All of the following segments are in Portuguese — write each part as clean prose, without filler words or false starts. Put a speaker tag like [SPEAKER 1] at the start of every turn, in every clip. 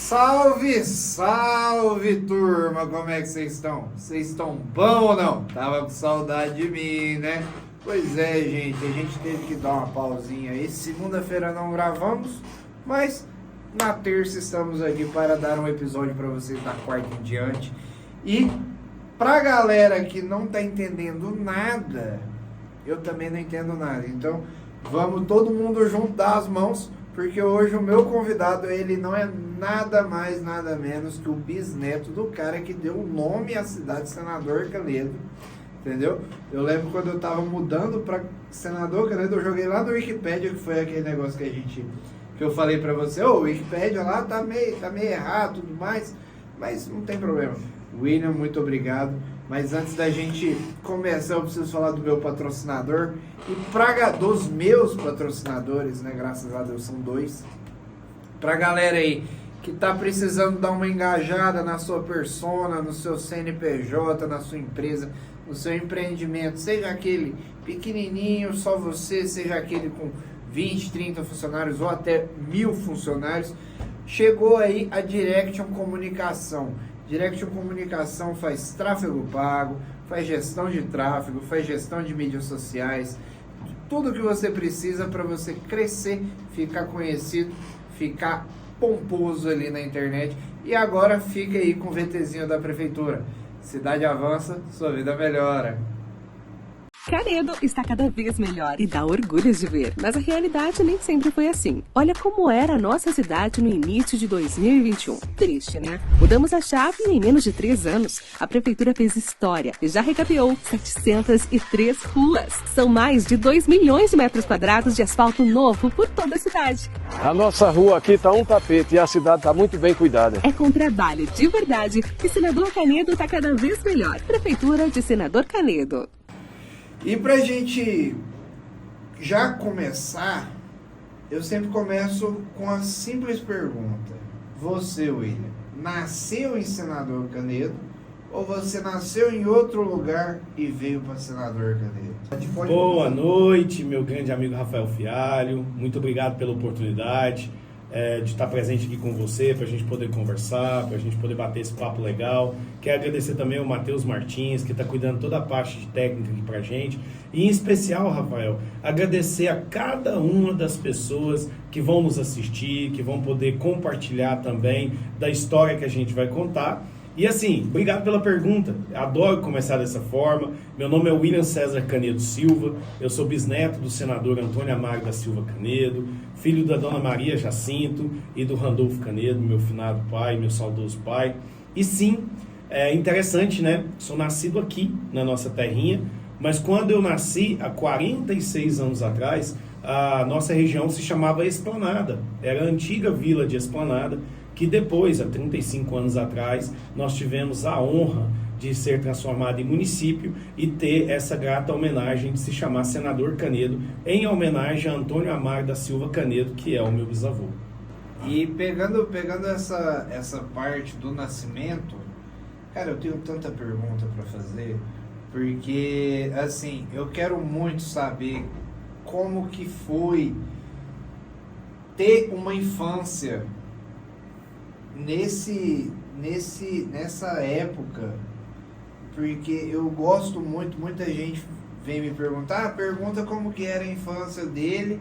[SPEAKER 1] Salve, salve turma, como é que vocês estão? Vocês estão bom ou não? Tava com saudade de mim, né? Pois é, gente, a gente teve que dar uma pausinha aí. Segunda-feira não gravamos, mas na terça estamos aqui para dar um episódio para vocês da quarta em diante. E pra galera que não tá entendendo nada, eu também não entendo nada. Então, vamos todo mundo junto dar as mãos, porque hoje o meu convidado, ele não é nada mais, nada menos que o bisneto do cara que deu o nome à cidade Senador Canedo, entendeu? Eu lembro quando eu tava mudando para Senador Canedo, eu joguei lá no Wikipedia, que foi aquele negócio que eu falei pra você, o Wikipedia lá tá meio errado e tudo mais, mas não tem problema. William, muito obrigado. Mas antes da gente começar, eu preciso falar do meu patrocinador e dos meus patrocinadores, né? Graças a Deus são dois. Pra galera aí que tá precisando dar uma engajada na sua persona, no seu CNPJ, na sua empresa, no seu empreendimento, seja aquele pequenininho, só você, seja aquele com 20, 30 funcionários ou até 1000 funcionários, chegou aí a Direction Comunicação. Direction Comunicação faz tráfego pago, faz gestão de tráfego, faz gestão de mídias sociais, tudo que você precisa para você crescer, ficar conhecido, ficar pomposo ali na internet. E agora fica aí com o VTzinho da prefeitura. Cidade avança, sua vida melhora.
[SPEAKER 2] Canedo está cada vez melhor e dá orgulho de ver, mas a realidade nem sempre foi assim. Olha como era a nossa cidade no início de 2021. Triste, né? Mudamos a chave e em menos de 3 anos, a prefeitura fez história e já recapeou 703 ruas. São mais de 2 milhões de metros quadrados de asfalto novo por toda a cidade.
[SPEAKER 3] A nossa rua aqui está um tapete e a cidade está muito bem cuidada.
[SPEAKER 2] É com trabalho de verdade que Senador Canedo está cada vez melhor. Prefeitura de Senador Canedo.
[SPEAKER 1] E pra gente já começar, eu sempre começo com a simples pergunta. Você, William, nasceu em Senador Canedo ou você nasceu em outro lugar e veio para Senador Canedo?
[SPEAKER 4] Boa noite, meu grande amigo Rafael Fialho. Muito obrigado pela oportunidade de estar presente aqui com você, para a gente poder conversar, para a gente poder bater esse papo legal. Quero agradecer também ao Matheus Martins, que está cuidando toda a parte de técnica aqui para a gente. E em especial, Rafael, agradecer a cada uma das pessoas que vão nos assistir, que vão poder compartilhar também da história que a gente vai contar. E assim, obrigado pela pergunta, adoro começar dessa forma. Meu nome é William César Canedo Silva, eu sou bisneto do senador Antônio Amaro da Silva Canedo, filho da dona Maria Jacinto e do Randolfo Canedo, meu finado pai, meu saudoso pai. E sim, é interessante, né? Sou nascido aqui na nossa terrinha, mas quando eu nasci, há 46 anos atrás, a nossa região se chamava Esplanada, era a antiga vila de Esplanada, que depois, há 35 anos atrás, nós tivemos a honra de ser transformado em município e ter essa grata homenagem de se chamar Senador Canedo, em homenagem a Antônio Amaro da Silva Canedo, que é o meu bisavô.
[SPEAKER 1] E pegando essa parte do nascimento, cara, eu tenho tanta pergunta para fazer, porque, assim, eu quero muito saber como que foi ter uma infância nessa época, porque eu gosto muito, muita gente vem me perguntar, pergunta como que era a infância dele,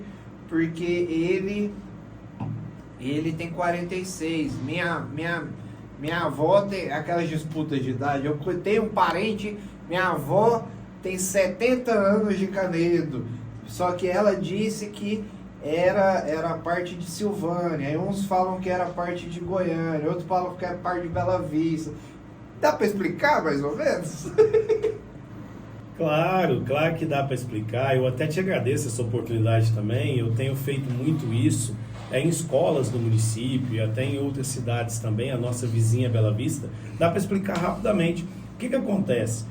[SPEAKER 1] porque ele tem 46, minha avó tem aquelas disputas de idade, eu tenho um parente, minha avó tem 70 anos de Canedo, só que ela disse que era a parte de Silvânia, aí uns falam que era a parte de Goiânia, outros falam que era a parte de Bela Vista. Dá para explicar mais ou menos?
[SPEAKER 4] Claro que dá para explicar. Eu até te agradeço essa oportunidade também. Eu tenho feito muito isso em escolas do município e até em outras cidades também, a nossa vizinha Bela Vista. Dá para explicar rapidamente. O que acontece?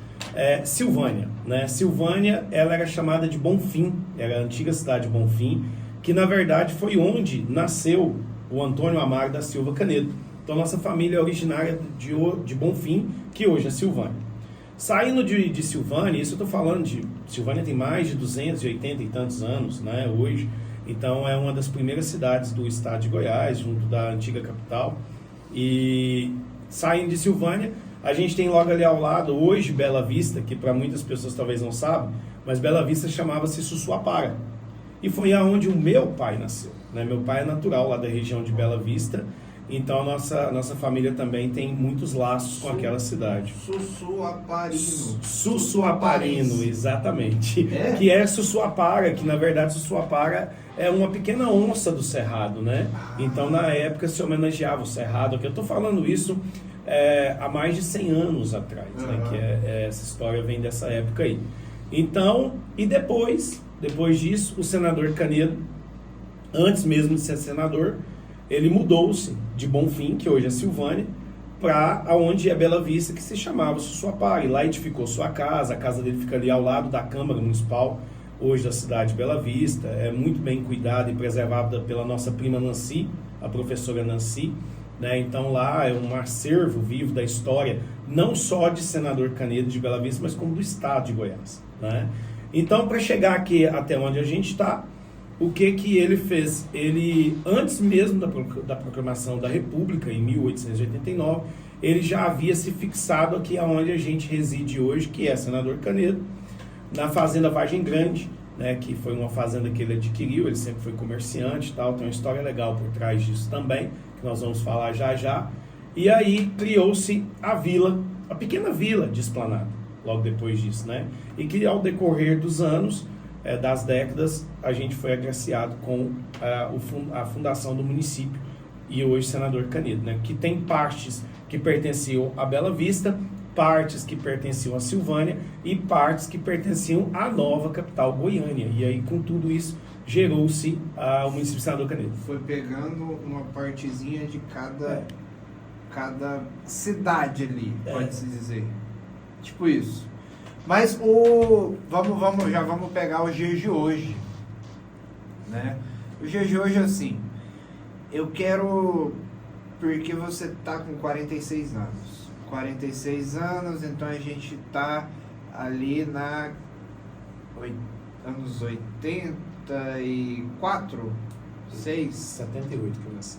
[SPEAKER 4] Silvânia, né? Silvânia, ela era chamada de Bonfim, era a antiga cidade de Bonfim, que na verdade foi onde nasceu o Antônio Amaro da Silva Canedo. Então nossa família é originária de Bonfim, que hoje é Silvânia. Saindo de Silvânia, isso eu estou falando de... Silvânia tem mais de 280 e tantos anos, né, hoje. Então é uma das primeiras cidades do estado de Goiás, junto da antiga capital. E saindo de Silvânia, a gente tem logo ali ao lado, hoje, Bela Vista, que para muitas pessoas talvez não sabem, mas Bela Vista chamava-se Sussuapara. E foi aonde o meu pai nasceu, né? Meu pai é natural lá da região de Bela Vista, então a nossa família também tem muitos laços com aquela cidade.
[SPEAKER 1] Sussuaparino.
[SPEAKER 4] Sussuaparino, exatamente.
[SPEAKER 1] É?
[SPEAKER 4] Que é Sussuapara, que na verdade Sussuapara é uma pequena onça do Cerrado, né? Então na época se homenageava o Cerrado, que eu tô falando isso há mais de 100 anos atrás, né? Que essa história vem dessa época aí. Então, e depois disso, o senador Canedo, antes mesmo de ser senador, ele mudou-se de Bonfim, que hoje é Silvânia, para onde é Bela Vista, que se chamava Sussuapara. E lá edificou sua casa, a casa dele fica ali ao lado da Câmara Municipal, hoje da cidade de Bela Vista. É muito bem cuidada e preservada pela nossa prima Nancy, a professora Nancy, né? Então lá é um acervo vivo da história, não só de senador Canedo de Bela Vista, mas como do estado de Goiás, né? Então, para chegar aqui até onde a gente está, o que ele fez? Ele, antes mesmo da proclamação da República, em 1889, ele já havia se fixado aqui onde a gente reside hoje, que é Senador Canedo, na fazenda Vargem Grande, né, que foi uma fazenda que ele adquiriu, ele sempre foi comerciante e tal, tem uma história legal por trás disso também, que nós vamos falar já já. E aí criou-se a vila, a pequena vila de Esplanada, logo depois disso, né? E que ao decorrer dos anos, das décadas, a gente foi agraciado com a fundação do município e hoje Senador Canedo, né? Que tem partes que pertenciam a Bela Vista, partes que pertenciam a Silvânia e partes que pertenciam à nova capital Goiânia. E aí, com tudo isso, gerou-se o município de Senador Canedo.
[SPEAKER 1] Foi pegando uma partezinha de cada cidade ali, pode-se dizer. Tipo isso. Mas já vamos pegar os dias de hoje, né? Os dias de hoje, assim, eu quero, porque você tá com 46 anos. 46 anos, então a gente tá ali anos 84, 6?
[SPEAKER 4] 78 que eu nasci.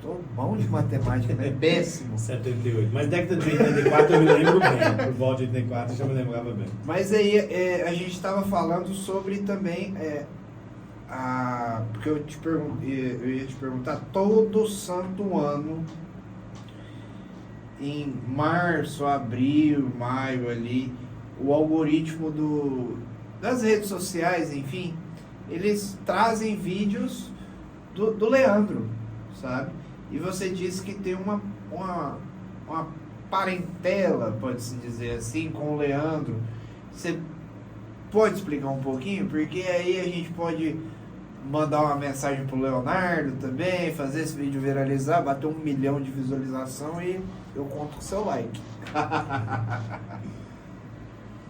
[SPEAKER 1] Tô bom de matemática, né? Péssimo.
[SPEAKER 4] 78. Mas década de 84 eu me lembro bem. Por volta de 84 eu já me lembrava bem.
[SPEAKER 1] Mas aí a gente estava falando sobre também porque eu ia te perguntar, todo santo ano, em março, abril, maio ali, o algoritmo das redes sociais, enfim, eles trazem vídeos do Leandro, sabe? E você disse que tem uma parentela, pode-se dizer assim, com o Leandro. Você pode explicar um pouquinho? Porque aí a gente pode mandar uma mensagem pro Leonardo também, fazer esse vídeo viralizar, bater 1 milhão de visualização e eu conto com o seu like.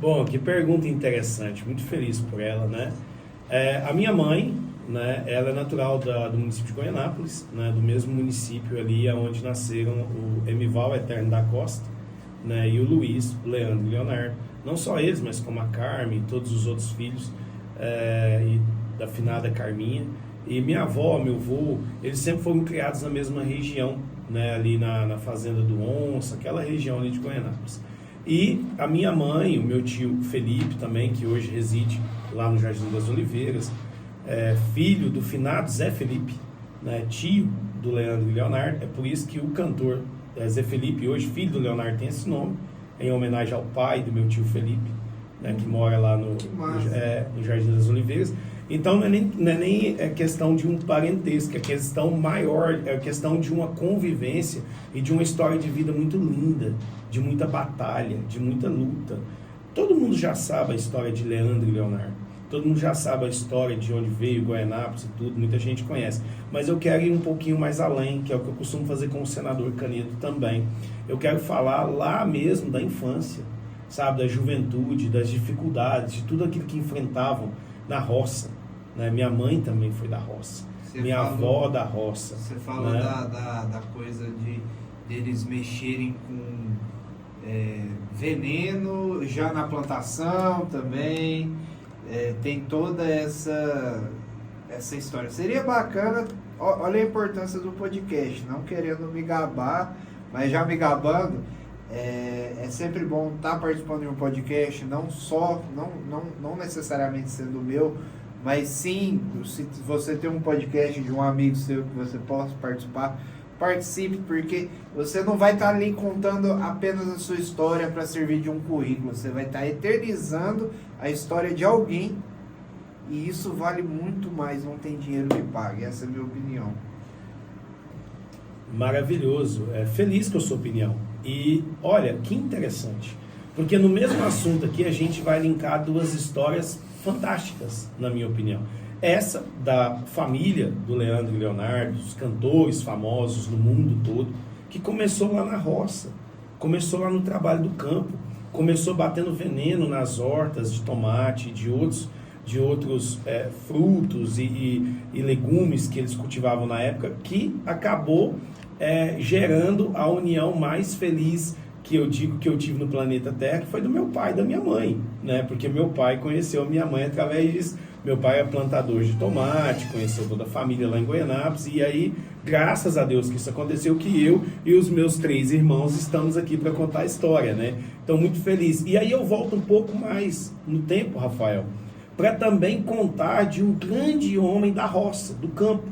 [SPEAKER 4] Bom, que pergunta interessante, muito feliz por ela, né? A minha mãe, né, ela é natural do município de Goianápolis, né, do mesmo município ali onde nasceram o Emival Eterno da Costa, né, e o Luiz, o Leandro e o Leonardo. Não só eles, mas como a Carmen e todos os outros filhos, e da finada Carminha. E minha avó, meu avô, eles sempre foram criados na mesma região, né, ali na fazenda do Onça, aquela região ali de Goianápolis. E a minha mãe, o meu tio Felipe também, que hoje reside lá no Jardim das Oliveiras, filho do finado Zé Felipe, né, tio do Leandro e Leonardo. É por isso que o cantor Zé Felipe, hoje filho do Leonardo, tem esse nome, em homenagem ao pai do meu tio Felipe, né, que mora lá no Jardim das Oliveiras. Então não é nem questão de um parentesco, é questão maior, é questão de uma convivência e de uma história de vida muito linda, de muita batalha, de muita luta. Todo mundo já sabe a história de Leandro e Leonardo, todo mundo já sabe a história de onde veio Goianápolis e tudo, muita gente conhece. Mas eu quero ir um pouquinho mais além, que é o que eu costumo fazer com o senador Canedo também. Eu quero falar lá mesmo da infância, sabe, da juventude, das dificuldades, de tudo aquilo que enfrentavam na roça, né? Minha mãe também foi da roça, minha avó da roça.
[SPEAKER 1] Você fala, né, da coisa de eles mexerem com veneno já na plantação também, tem toda essa história. Seria bacana olha a importância do podcast, não querendo me gabar, mas já me gabando, é sempre bom estar participando de um podcast, não necessariamente sendo meu, mas sim, se você tem um podcast de um amigo seu que você possa participar, participe, porque você não vai estar ali contando apenas a sua história para servir de um currículo, você vai estar eternizando a história de alguém, e isso vale muito mais, não tem dinheiro que pague, essa é a minha opinião.
[SPEAKER 4] Maravilhoso, feliz com a sua opinião. E olha, que interessante, porque no mesmo assunto aqui a gente vai linkar duas histórias fantásticas, na minha opinião. Essa da família do Leandro e Leonardo, os cantores famosos no mundo todo, que começou lá na roça, começou lá no trabalho do campo, começou batendo veneno nas hortas de tomate, de outros frutos e legumes que eles cultivavam na época, que acabou gerando a união mais feliz que eu digo que eu tive no planeta Terra, que foi do meu pai e da minha mãe, né? Porque meu pai conheceu a minha mãe através disso. Meu pai é plantador de tomate, conheceu toda a família lá em Goianápolis, e aí, graças a Deus que isso aconteceu, que eu e os meus 3 irmãos estamos aqui para contar a história, né? Então, muito feliz. E aí eu volto um pouco mais no tempo, Rafael, para também contar de um grande homem da roça, do campo,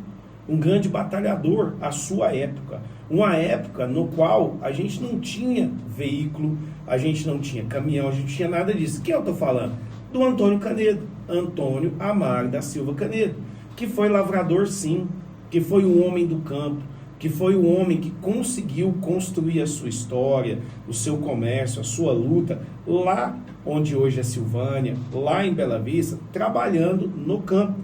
[SPEAKER 4] um grande batalhador à sua época. Uma época no qual a gente não tinha veículo, a gente não tinha caminhão, a gente não tinha nada disso. Quem eu estou falando? Do Antônio Canedo, Antônio Amaro da Silva Canedo, que foi lavrador sim, que foi o homem do campo, que foi o homem que conseguiu construir a sua história, o seu comércio, a sua luta, lá onde hoje é Silvânia, lá em Bela Vista, trabalhando no campo.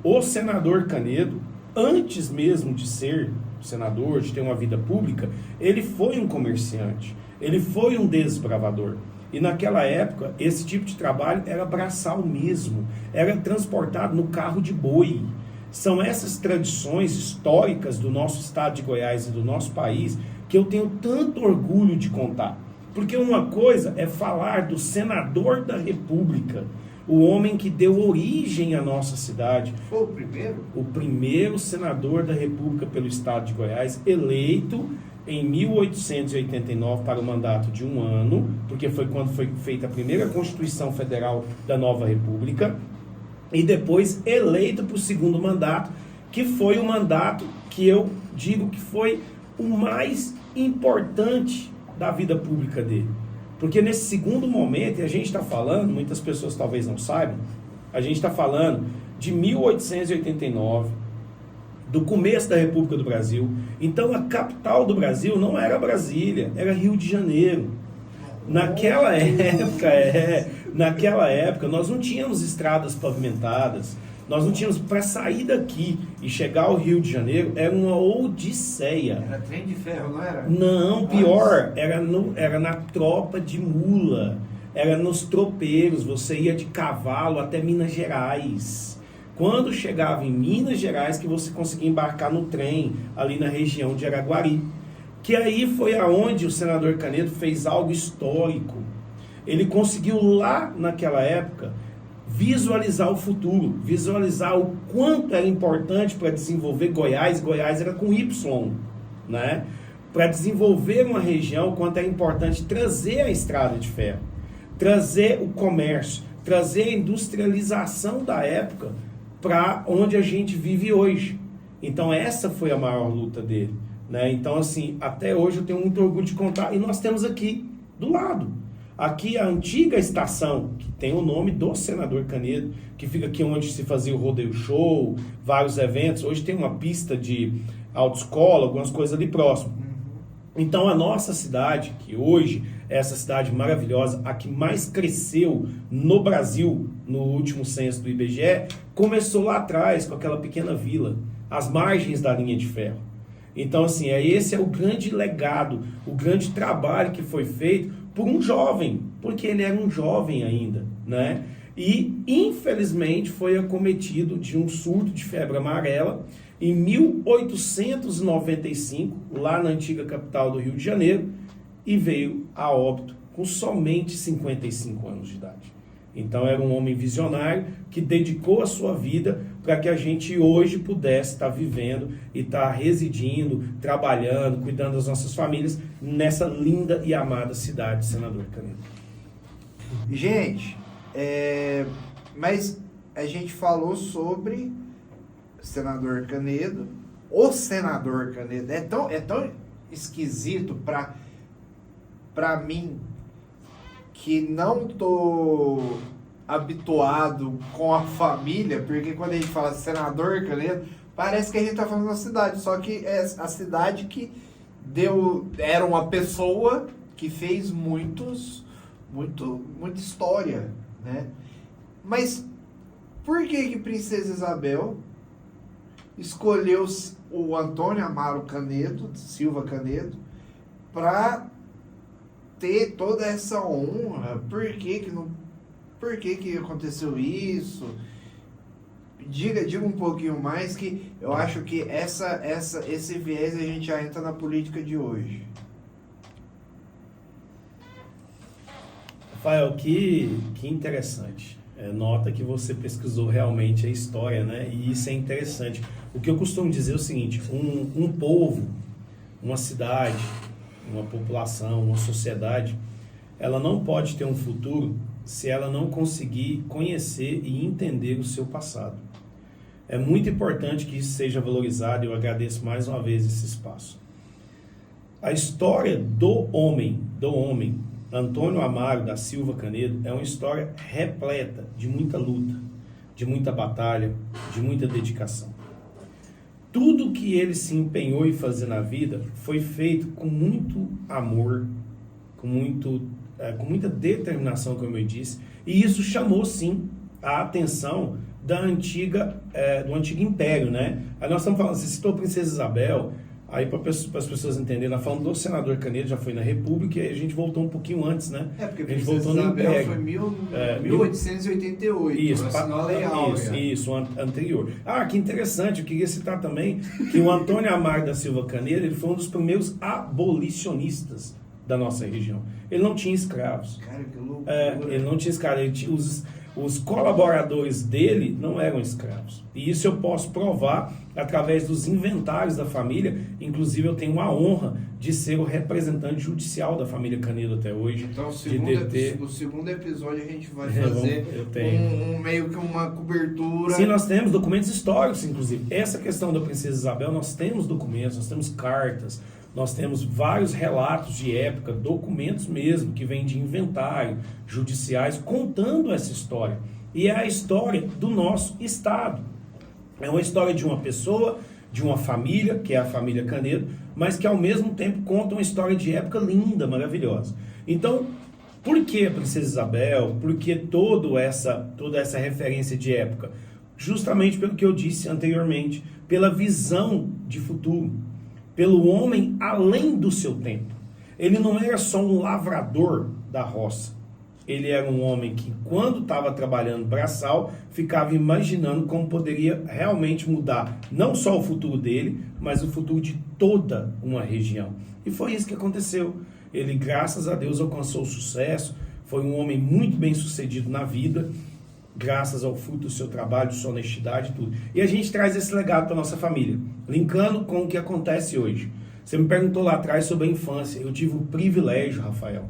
[SPEAKER 4] O senador Canedo, antes mesmo de ser senador, de ter uma vida pública, ele foi um comerciante, ele foi um desbravador. E naquela época, esse tipo de trabalho era braçal mesmo, era transportado no carro de boi. São essas tradições históricas do nosso estado de Goiás e do nosso país que eu tenho tanto orgulho de contar. Porque uma coisa é falar do senador da República, o homem que deu origem à nossa cidade.
[SPEAKER 1] Foi o primeiro?
[SPEAKER 4] O primeiro senador da República pelo estado de Goiás, eleito em 1889 para o mandato de 1 ano, porque foi quando foi feita a primeira Constituição Federal da nova República, e depois eleito para o segundo mandato, que foi o mandato que eu digo que foi o mais importante da vida pública dele. Porque nesse segundo momento, e a gente está falando, muitas pessoas talvez não saibam, a gente está falando de 1889, do começo da República do Brasil. Então a capital do Brasil não era Brasília, era Rio de Janeiro. Naquela época nós não tínhamos estradas pavimentadas, nós não tínhamos, para sair daqui e chegar ao Rio de Janeiro, era uma odisseia.
[SPEAKER 1] Era trem de ferro, não era?
[SPEAKER 4] Não, pior, era na tropa de mula, era nos tropeiros, você ia de cavalo até Minas Gerais. Quando chegava em Minas Gerais, que você conseguia embarcar no trem, ali na região de Araguari. Que aí foi aonde o senador Canedo fez algo histórico. Ele conseguiu lá, naquela época, visualizar o futuro, visualizar o quanto era importante para desenvolver Goiás. Goiás era com Y, né? Para desenvolver uma região, quanto era importante trazer a estrada de ferro, trazer o comércio, trazer a industrialização da época para onde a gente vive hoje. Então essa foi a maior luta dele, né? Então assim, até hoje eu tenho muito orgulho de contar, e nós temos aqui do lado, aqui a antiga estação, que tem o nome do senador Canedo, que fica aqui onde se fazia o rodeio show, vários eventos. Hoje tem uma pista de autoescola, algumas coisas ali próximo. Então a nossa cidade, que hoje é essa cidade maravilhosa, a que mais cresceu no Brasil, no último censo do IBGE, começou lá atrás com aquela pequena vila, às margens da linha de ferro. Então assim, esse é o grande legado, o grande trabalho que foi feito por um jovem, porque ele era um jovem ainda, né? E infelizmente foi acometido de um surto de febre amarela em 1895, lá na antiga capital do Rio de Janeiro, e veio a óbito com somente 55 anos de idade. Então era um homem visionário que dedicou a sua vida para que a gente hoje pudesse estar vivendo e estar residindo, trabalhando, cuidando das nossas famílias nessa linda e amada cidade de Senador Canedo.
[SPEAKER 1] Gente, mas a gente falou sobre Senador Canedo, o Senador Canedo. É tão esquisito para mim, que não tô habituado com a família, porque quando a gente fala Senador Canedo, parece que a gente tá falando da cidade, só que é a cidade que era uma pessoa que fez muita história, né? Mas por que Princesa Isabel escolheu o Antônio Amaro Canedo, Silva Canedo, para ter toda essa honra? Por que aconteceu isso? Diga um pouquinho mais, que eu acho que esse viés a gente já entra na política de hoje.
[SPEAKER 4] Rafael, que interessante. Nota que você pesquisou realmente a história, né? E isso é interessante. O que eu costumo dizer é o seguinte: um povo, uma cidade, uma população, uma sociedade, ela não pode ter um futuro se ela não conseguir conhecer e entender o seu passado. É muito importante que isso seja valorizado, e eu agradeço mais uma vez esse espaço. A história do homem, Antônio Amaro da Silva Canedo, é uma história repleta de muita luta, de muita batalha, de muita dedicação. Tudo que ele se empenhou em fazer na vida foi feito com muito amor, com muita determinação, como eu disse, e isso chamou, sim, a atenção do antigo império, né? Aí nós estamos falando, você citou a Princesa Isabel, aí para as pessoas entenderem, nós falamos do Senador Canedo, já foi na República, e a gente voltou um pouquinho antes, né?
[SPEAKER 1] Porque a
[SPEAKER 4] gente
[SPEAKER 1] Princesa
[SPEAKER 4] voltou no
[SPEAKER 1] Isabel
[SPEAKER 4] Império.
[SPEAKER 1] foi 1888,
[SPEAKER 4] isso,
[SPEAKER 1] assinou a Lei Áurea.
[SPEAKER 4] Isso, anterior. Que interessante, eu queria citar também que o Antônio Amaro da Silva Canedo, ele foi um dos primeiros abolicionistas da nossa região. Ele não tinha escravos.
[SPEAKER 1] Cara, que loucura.
[SPEAKER 4] Ele não tinha escravos. Os colaboradores dele não eram escravos. E isso eu posso provar através dos inventários da família. Inclusive, eu tenho a honra de ser o representante judicial da família Canedo até hoje.
[SPEAKER 1] Então, o segundo episódio a gente vai fazer meio que uma cobertura.
[SPEAKER 4] Sim, nós temos documentos históricos, inclusive. Essa questão da Princesa Isabel, nós temos documentos, nós temos cartas, nós temos vários relatos de época, documentos mesmo, que vêm de inventário, judiciais, contando essa história. E é a história do nosso Estado. É uma história de uma pessoa, de uma família, que é a família Canedo, mas que ao mesmo tempo conta uma história de época linda, maravilhosa. Então, por que a Princesa Isabel? Por que toda essa referência de época? Justamente pelo que eu disse anteriormente, pela visão de futuro, pelo homem além do seu tempo. Ele não era só um lavrador da roça. Ele era um homem que, quando estava trabalhando braçal, ficava imaginando como poderia realmente mudar não só o futuro dele, mas o futuro de toda uma região. E foi isso que aconteceu. Ele, graças a Deus, alcançou o sucesso, foi um homem muito bem sucedido na vida, graças ao fruto do seu trabalho, de sua honestidade e tudo. E a gente traz esse legado para nossa família, linkando com o que acontece hoje. Você me perguntou lá atrás sobre a infância. Eu tive o privilégio, Rafael,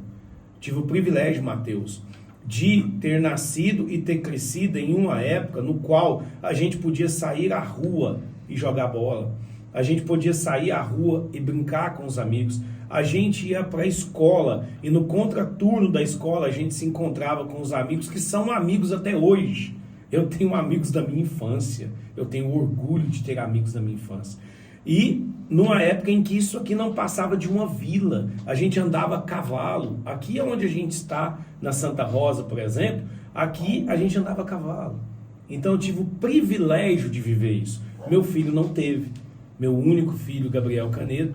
[SPEAKER 4] Mateus, de ter nascido e ter crescido em uma época no qual a gente podia sair à rua e jogar bola. A gente podia sair à rua e brincar com os amigos. A gente ia para a escola e no contraturno da escola a gente se encontrava com os amigos que são amigos até hoje. Eu tenho amigos da minha infância. Eu tenho orgulho de ter amigos da minha infância. E numa época em que isso aqui não passava de uma vila, a gente andava a cavalo. Aqui é onde a gente está, na Santa Rosa, por exemplo, aqui a gente andava a cavalo. Então eu tive o privilégio de viver isso. Meu filho não teve. Meu único filho, Gabriel Canedo,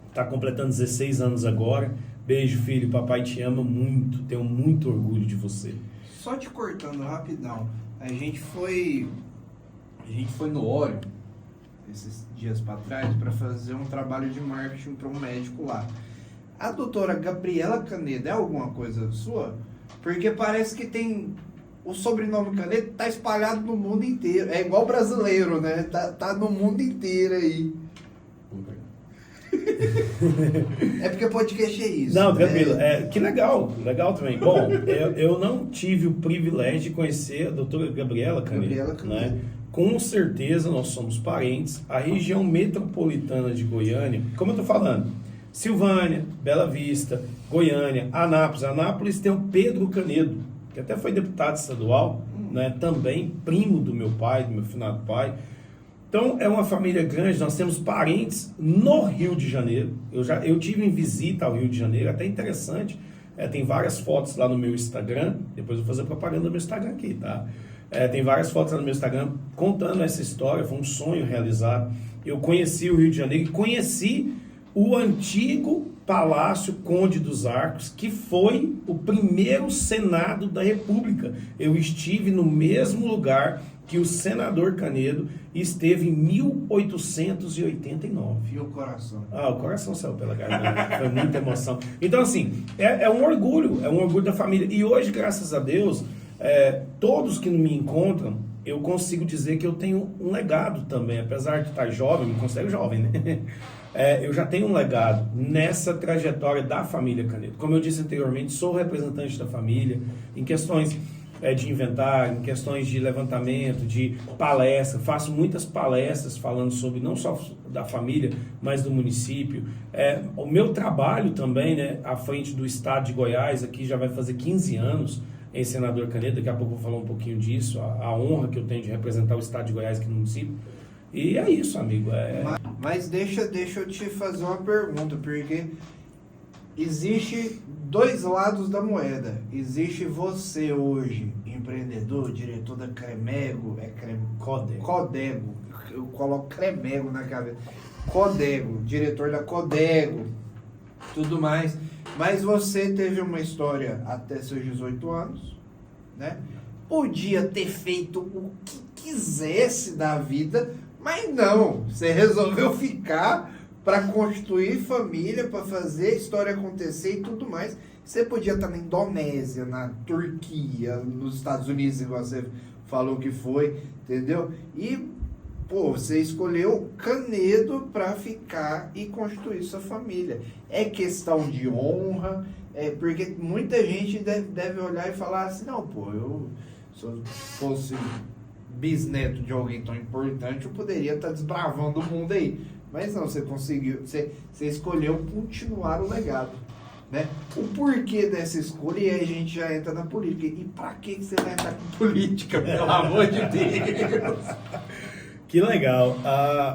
[SPEAKER 4] está completando 16 anos agora. Beijo, filho, papai te ama muito, tenho muito orgulho de você.
[SPEAKER 1] Só te cortando rapidão, a gente foi no Óleo esses dias para trás para fazer um trabalho de marketing para um médico lá. A doutora Gabriela Canedo é alguma coisa sua? Porque parece que tem o sobrenome Canedo tá espalhado no mundo inteiro. É igual brasileiro, né? Tá no mundo inteiro aí. É porque podcast é isso.
[SPEAKER 4] Não, tranquilo. Que legal também. Bom, eu não tive o privilégio de conhecer a doutora Gabriela Canedo, né? Com certeza nós somos parentes. A região metropolitana de Goiânia, como eu tô falando, Silvânia, Bela Vista, Goiânia, Anápolis. Anápolis tem o Pedro Canedo, que até foi deputado estadual, né? Também primo do meu pai, do meu finado pai. Então, é uma família grande, nós temos parentes no Rio de Janeiro. Eu tive em visita ao Rio de Janeiro, até interessante. Tem várias fotos lá no meu Instagram. Depois eu vou fazer propaganda do meu Instagram aqui, tá? Tem várias fotos lá no meu Instagram contando essa história. Foi um sonho realizado. Eu conheci o Rio de Janeiro e conheci o antigo Palácio Conde dos Arcos, que foi o primeiro Senado da República. Eu estive no mesmo lugar que o senador Canedo esteve em 1889.
[SPEAKER 1] E o coração?
[SPEAKER 4] O coração saiu pela garganta, foi muita emoção. Então, assim, é um orgulho da família. E hoje, graças a Deus, todos que me encontram, eu consigo dizer que eu tenho um legado também. Apesar de estar jovem, me considero jovem, né? Eu já tenho um legado nessa trajetória da família Canedo. Como eu disse anteriormente, sou representante da família em questões de inventário, em questões de levantamento, de palestra. Faço muitas palestras falando sobre não só da família, mas do município. O meu trabalho também, né, à frente do estado de Goiás, aqui já vai fazer 15 anos, em senador Canedo. Daqui a pouco eu vou falar um pouquinho disso, a honra que eu tenho de representar o estado de Goiás aqui no município. E é isso, amigo.
[SPEAKER 1] Mas deixa eu te fazer uma pergunta, porque existe dois lados da moeda. Existe você hoje, empreendedor, diretor da Cremego, Codego. Eu coloco Cremego na cabeça. Codego, diretor da Codego, tudo mais. Mas você teve uma história até seus 18 anos, né? Podia ter feito o que quisesse da vida, mas não. Você resolveu ficar para construir família, para fazer a história acontecer e tudo mais. Você podia estar na Indonésia, na Turquia, nos Estados Unidos, igual você falou que foi, entendeu? E, você escolheu Canedo para ficar e construir sua família. É questão de honra, porque muita gente deve olhar e falar assim, não, se eu fosse bisneto de alguém tão importante, eu poderia estar desbravando o mundo aí. Mas não, você conseguiu, você escolheu continuar o legado, né? O porquê dessa escolha, e aí a gente já entra na política. E pra que você vai entrar com política, pelo amor de Deus?
[SPEAKER 4] Que legal.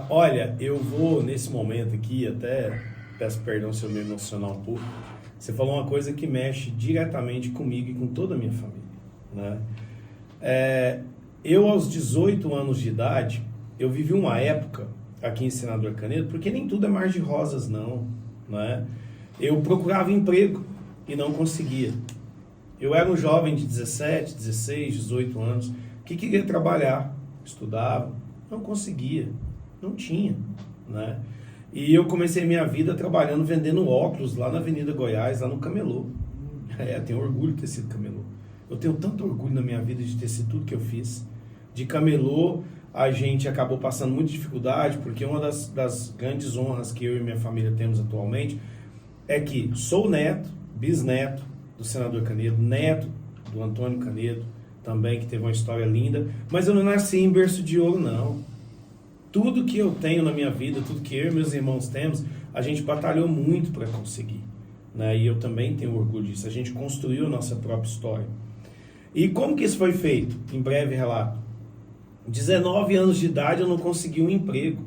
[SPEAKER 4] Olha, eu vou nesse momento aqui, até peço perdão se eu me emocionar um pouco. Você falou uma coisa que mexe diretamente comigo e com toda a minha família, né? Eu, aos 18 anos de idade, eu vivi uma época aqui em Senador Canedo, porque nem tudo é mar de rosas, não, né? Eu procurava emprego e não conseguia. Eu era um jovem de 17, 16, 18 anos que queria trabalhar, estudava, não conseguia, não tinha, né? E eu comecei minha vida trabalhando, vendendo óculos lá na Avenida Goiás, lá no Camelô. Tenho orgulho de ter sido camelô. Eu tenho tanto orgulho na minha vida de ter sido tudo que eu fiz. De camelô, a gente acabou passando muita dificuldade, porque uma das grandes honras que eu e minha família temos atualmente é que sou neto, bisneto do senador Canedo, neto do Antônio Canedo, também, que teve uma história linda, mas eu não nasci em berço de ouro, não. Tudo que eu tenho na minha vida, tudo que eu e meus irmãos temos, a gente batalhou muito para conseguir, né? E eu também tenho orgulho disso. A gente construiu a nossa própria história. E como que isso foi feito? Em breve relato. 19 anos de idade eu não consegui um emprego.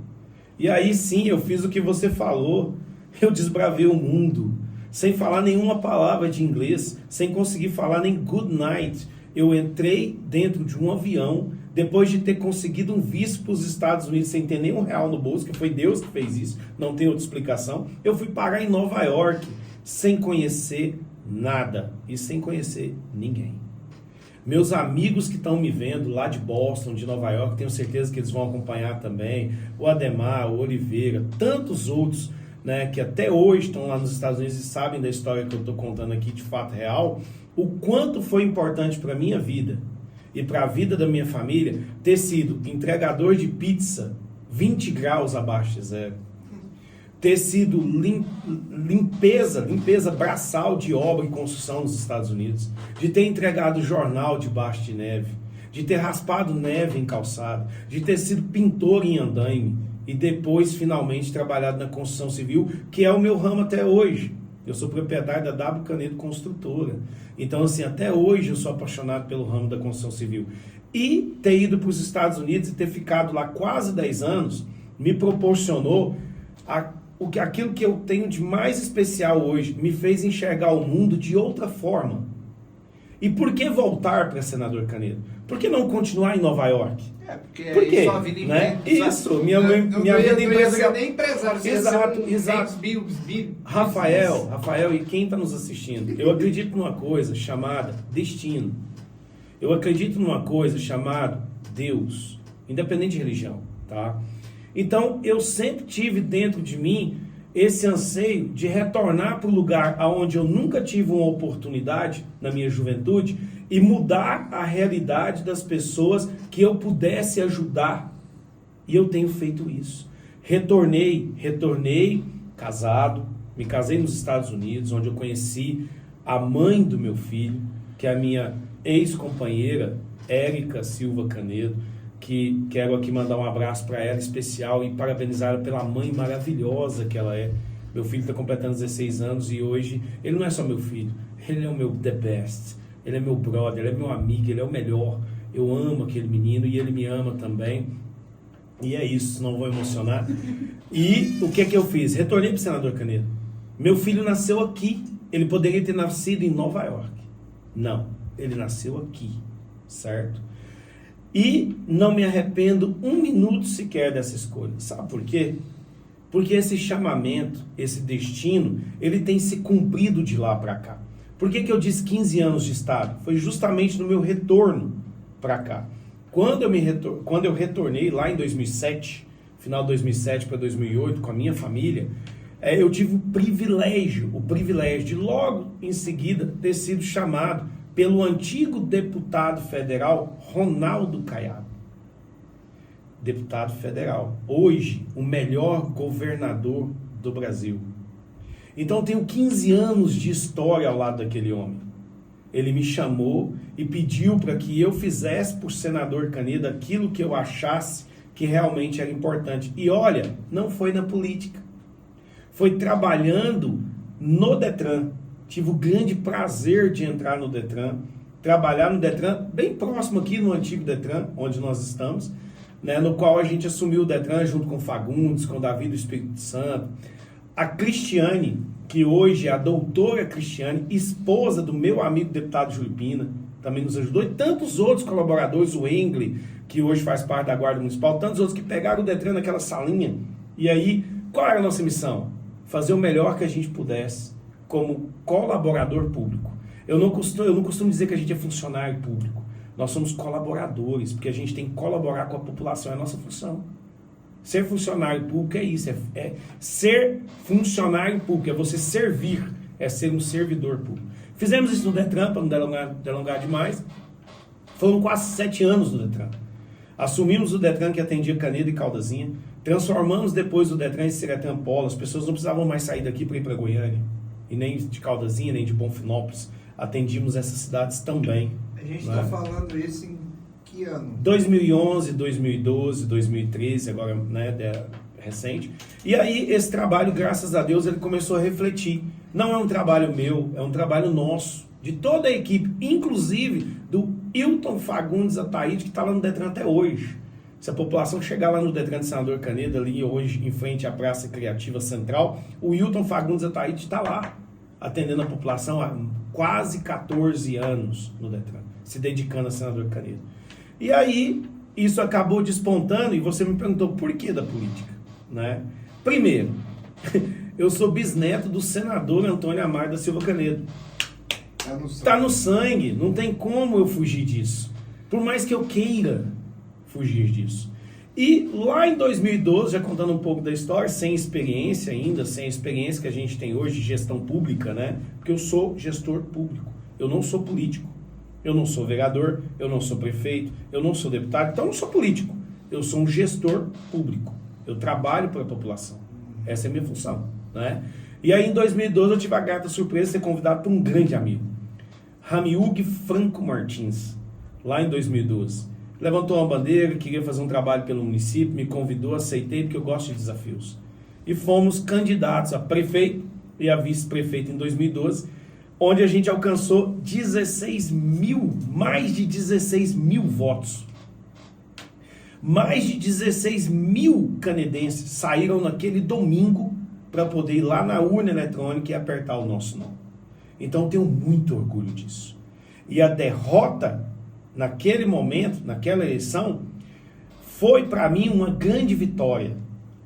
[SPEAKER 4] E aí sim, eu fiz o que você falou. Eu desbravei o mundo, sem falar nenhuma palavra de inglês, sem conseguir falar nem good night. Eu entrei dentro de um avião, depois de ter conseguido um visto para os Estados Unidos, sem ter nenhum real no bolso, que foi Deus que fez isso, não tem outra explicação. Eu fui parar em Nova York, sem conhecer nada e sem conhecer ninguém. Meus amigos que estão me vendo lá de Boston, de Nova York, tenho certeza que eles vão acompanhar também, o Ademar, o Oliveira, tantos outros, né, que até hoje estão lá nos Estados Unidos e sabem da história que eu estou contando aqui de fato real, o quanto foi importante para a minha vida e para a vida da minha família ter sido entregador de pizza 20 graus abaixo de zero. Ter sido limpeza braçal de obra e construção nos Estados Unidos. De ter entregado jornal debaixo de neve. De ter raspado neve em calçada. De ter sido pintor em andaime. E depois, finalmente, trabalhado na construção civil, que é o meu ramo até hoje. Eu sou proprietário da W Canedo Construtora. Então, assim, até hoje eu sou apaixonado pelo ramo da construção civil. E ter ido para os Estados Unidos e ter ficado lá quase 10 anos me proporcionou aquilo que eu tenho de mais especial hoje, me fez enxergar o mundo de outra forma. E por que voltar para Senador Canedo? Por que não continuar em Nova York?
[SPEAKER 1] Porque
[SPEAKER 4] por quê?
[SPEAKER 1] Sua vida
[SPEAKER 4] Né? Isso, minha vida empresarial. Nem empresário, exato. Rafael, e quem está nos assistindo, eu acredito numa coisa chamada destino. Eu acredito numa coisa chamada Deus, independente de religião, tá? Então, eu sempre tive dentro de mim esse anseio de retornar para o lugar onde eu nunca tive uma oportunidade na minha juventude e mudar a realidade das pessoas que eu pudesse ajudar. E eu tenho feito isso. Retornei casado, me casei nos Estados Unidos, onde eu conheci a mãe do meu filho, que é a minha ex-companheira, Érica Silva Canedo, que quero aqui mandar um abraço para ela especial e parabenizá-la pela mãe maravilhosa que ela é. Meu filho está completando 16 anos e hoje ele não é só meu filho, ele é o meu the best, ele é meu brother, ele é meu amigo, ele é o melhor. Eu amo aquele menino e ele me ama também. E é isso, não vou emocionar. E o que eu fiz? Retornei para o Senador Canedo. Meu filho nasceu aqui, ele poderia ter nascido em Nova York. Não, ele nasceu aqui, certo? E não me arrependo um minuto sequer dessa escolha. Sabe por quê? Porque esse chamamento, esse destino, ele tem se cumprido de lá para cá. Por que eu disse 15 anos de estado? Foi justamente no meu retorno para cá. Quando eu retornei lá em 2007, final de 2007 para 2008, com a minha família, eu tive o privilégio de logo em seguida ter sido chamado pelo antigo deputado federal Ronaldo Caiado. Deputado federal. Hoje, o melhor governador do Brasil. Então, eu tenho 15 anos de história ao lado daquele homem. Ele me chamou e pediu para que eu fizesse por Senador Canedo aquilo que eu achasse que realmente era importante. E olha, não foi na política. Foi trabalhando no Detran. Tive o grande prazer de entrar no Detran, trabalhar no Detran, bem próximo aqui no antigo Detran, onde nós estamos, né, no qual a gente assumiu o Detran junto com Fagundes, com Davi do Espírito Santo. A Cristiane, que hoje é a doutora Cristiane, esposa do meu amigo deputado Júlio Pina, também nos ajudou, e tantos outros colaboradores, o Engli, que hoje faz parte da Guarda Municipal, tantos outros que pegaram o Detran naquela salinha. E aí, qual era a nossa missão? Fazer o melhor que a gente pudesse como colaborador público. Eu não costumo dizer que a gente é funcionário público. Nós somos colaboradores, porque a gente tem que colaborar com a população, é a nossa função. Ser funcionário público é isso, ser funcionário público, é você servir, é ser um servidor público. Fizemos isso no Detran, para não delongar demais. Foram quase 7 anos no Detran. Assumimos o Detran que atendia Canedo e Caldazinha, transformamos depois o Detran em Seretã Polo, as pessoas não precisavam mais sair daqui para ir para Goiânia. E nem de Caldazinha, nem de Bonfinópolis. Atendimos essas cidades também.
[SPEAKER 1] A gente está falando isso em que ano?
[SPEAKER 4] 2011, 2012, 2013, agora, né, recente. E aí, esse trabalho, graças a Deus, ele começou a refletir. Não é um trabalho meu, é um trabalho nosso, de toda a equipe, inclusive do Hilton Fagundes Ataíde, que está lá no Detran até hoje. Se a população chegar lá no Detran de Senador Canedo, ali hoje, em frente à Praça Criativa Central, o Hilton Fagundes Ataíde está lá, atendendo a população há quase 14 anos no Detran, se dedicando a Senador Canedo. E aí, isso acabou despontando, e você me perguntou por que da política, né? Primeiro, eu sou bisneto do senador Antônio Amar da Silva Canedo. Tá no sangue, não tem como eu fugir disso. Por mais que eu queira fugir disso. E lá em 2012, já contando um pouco da história, sem experiência ainda, sem a experiência que a gente tem hoje de gestão pública, né? Porque eu sou gestor público, eu não sou político. Eu não sou vereador, eu não sou prefeito, eu não sou deputado, então eu não sou político. Eu sou um gestor público. Eu trabalho para a população. Essa é a minha função, né? E aí, em 2012, eu tive a grata surpresa de ser convidado por um grande amigo, Ramiúg Franco Martins, lá em 2012. Levantou uma bandeira, queria fazer um trabalho pelo município, me convidou, aceitei, porque eu gosto de desafios. E fomos candidatos a prefeito e a vice-prefeito em 2012, onde a gente alcançou 16 mil, mais de 16 mil votos. Mais de 16 mil canedenses saíram naquele domingo para poder ir lá na urna eletrônica e apertar o nosso nome. Então eu tenho muito orgulho disso. E a derrota, naquele momento, naquela eleição, foi para mim uma grande vitória,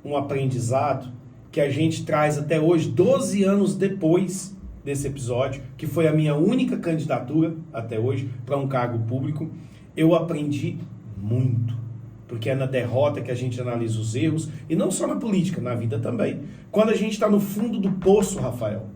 [SPEAKER 4] um aprendizado que a gente traz até hoje, 12 anos depois desse episódio, que foi a minha única candidatura até hoje para um cargo público. Eu aprendi muito. Porque é na derrota que a gente analisa os erros, e não só na política, na vida também. Quando a gente está no fundo do poço, Rafael,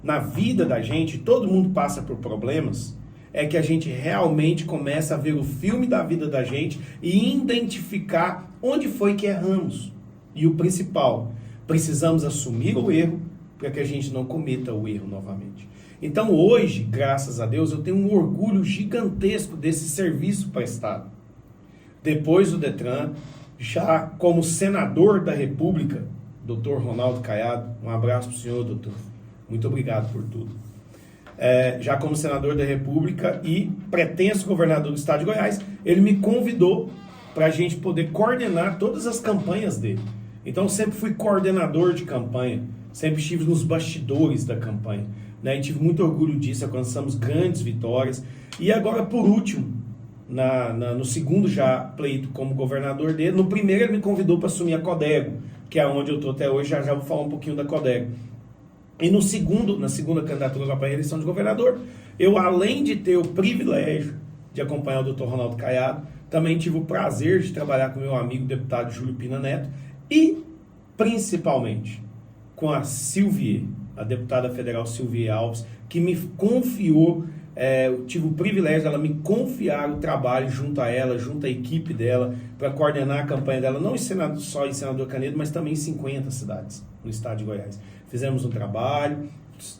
[SPEAKER 4] na vida da gente, todo mundo passa por problemas, é que a gente realmente começa a ver o filme da vida da gente e identificar onde foi que erramos. E o principal, precisamos assumir o erro para que a gente não cometa o erro novamente. Então hoje, graças a Deus, eu tenho um orgulho gigantesco desse serviço prestado. Depois do Detran, já como senador da República, Dr. Ronaldo Caiado, um abraço para o senhor, doutor. Muito obrigado por tudo. Já como senador da República e pretenso governador do estado de Goiás, ele me convidou para a gente poder coordenar todas as campanhas dele. Então, sempre fui coordenador de campanha, sempre estive nos bastidores da campanha, né? E tive muito orgulho disso, alcançamos grandes vitórias. E agora, por último, no segundo já pleito como governador dele, no primeiro ele me convidou para assumir a Codego, que é onde eu estou até hoje, já vou falar um pouquinho da Codego. E na segunda candidatura para a eleição de governador, eu, além de ter o privilégio de acompanhar o Dr. Ronaldo Caiado, também tive o prazer de trabalhar com meu amigo deputado Júlio Pina Neto e, principalmente, com a Silvie, a deputada federal Silvie Alves, que me confiou. Eu tive o privilégio dela me confiar o trabalho junto a ela, junto à equipe dela, para coordenar a campanha dela, não só em Senador Canedo, mas também em 50 cidades no estado de Goiás. Fizemos um trabalho,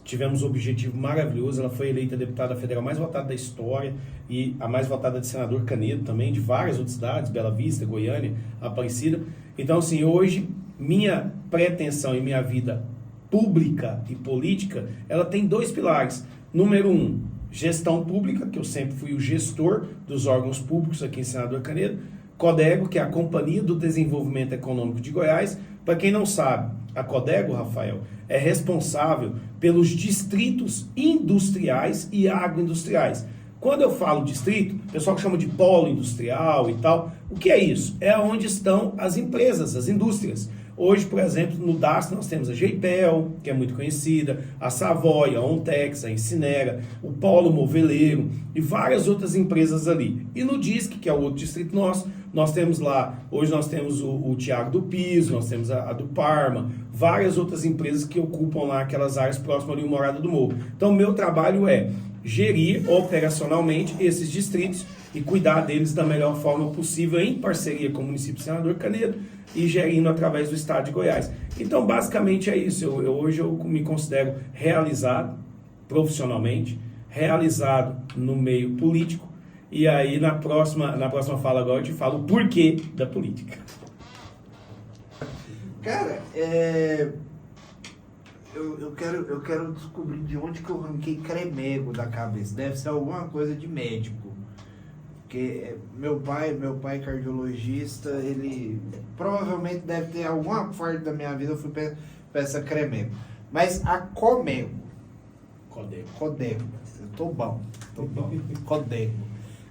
[SPEAKER 4] tivemos um objetivo maravilhoso, ela foi eleita a deputada federal mais votada da história e a mais votada de Senador Canedo também, de várias outras cidades, Bela Vista, Goiânia, Aparecida. Então, assim, hoje, minha pretensão e minha vida pública e política, ela tem dois pilares. Número 1, gestão pública, que eu sempre fui o gestor dos órgãos públicos aqui em Senador Canedo. Codego, que é a Companhia do Desenvolvimento Econômico de Goiás. Para quem não sabe, a Codego, Rafael, é responsável pelos distritos industriais e agroindustriais. Quando eu falo distrito, o pessoal chama de polo industrial e tal. O que é isso? É onde estão as empresas, as indústrias. Hoje, por exemplo, no DAS nós temos a Jeipel, que é muito conhecida, a Savoy, a Ontex, a Incinera, o Polo Moveleiro e várias outras empresas ali. E no DISC, que é o outro distrito nosso, nós temos lá, hoje nós temos o Thiago do Piso, nós temos a do Parma, várias outras empresas que ocupam lá aquelas áreas próximas ali, o Morada do Morro. Então, meu trabalho é gerir operacionalmente esses distritos e cuidar deles da melhor forma possível em parceria com o município de Senador Canedo e gerindo através do estado de Goiás. Então, basicamente é isso. Hoje eu me considero realizado profissionalmente, realizado no meio político, e aí na próxima fala agora eu te falo o porquê da política.
[SPEAKER 1] Cara, eu quero descobrir de onde que eu arranquei cremego da cabeça. Deve ser alguma coisa de médico. Porque meu pai cardiologista, ele provavelmente deve ter alguma parte da minha vida eu fui para essa cremego. Mas a Codego. Eu tô bom. Codego.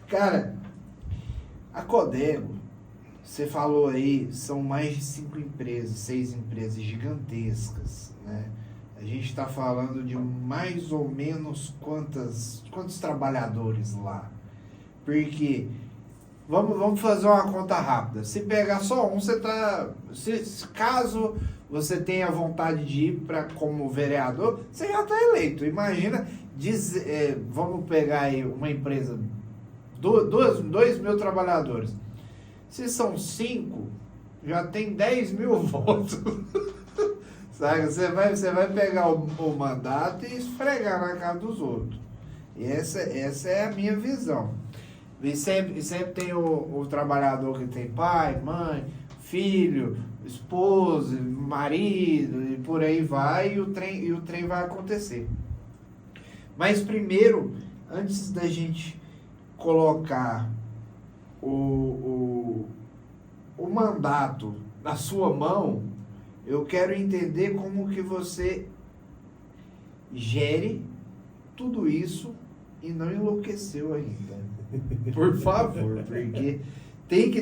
[SPEAKER 1] Cara, a Codego, você falou aí, são mais de 5 empresas, 6 empresas gigantescas, né? A gente está falando de mais ou menos quantos trabalhadores lá? Porque, vamos fazer uma conta rápida. Se pegar só um, caso você tem a vontade de ir como vereador, você já está eleito. Imagina, vamos pegar aí uma empresa, 2.000 trabalhadores. Se são 5, já tem 10.000 votos. Sabe? Você vai pegar o mandato e esfregar na cara dos outros. E essa é a minha visão. E sempre tem o trabalhador que tem pai, mãe, filho, esposa, marido, e por aí vai, e o trem vai acontecer. Mas primeiro, antes da gente colocar o mandato na sua mão, eu quero entender como que você gere tudo isso e não enlouqueceu ainda. Por favor, porque tem que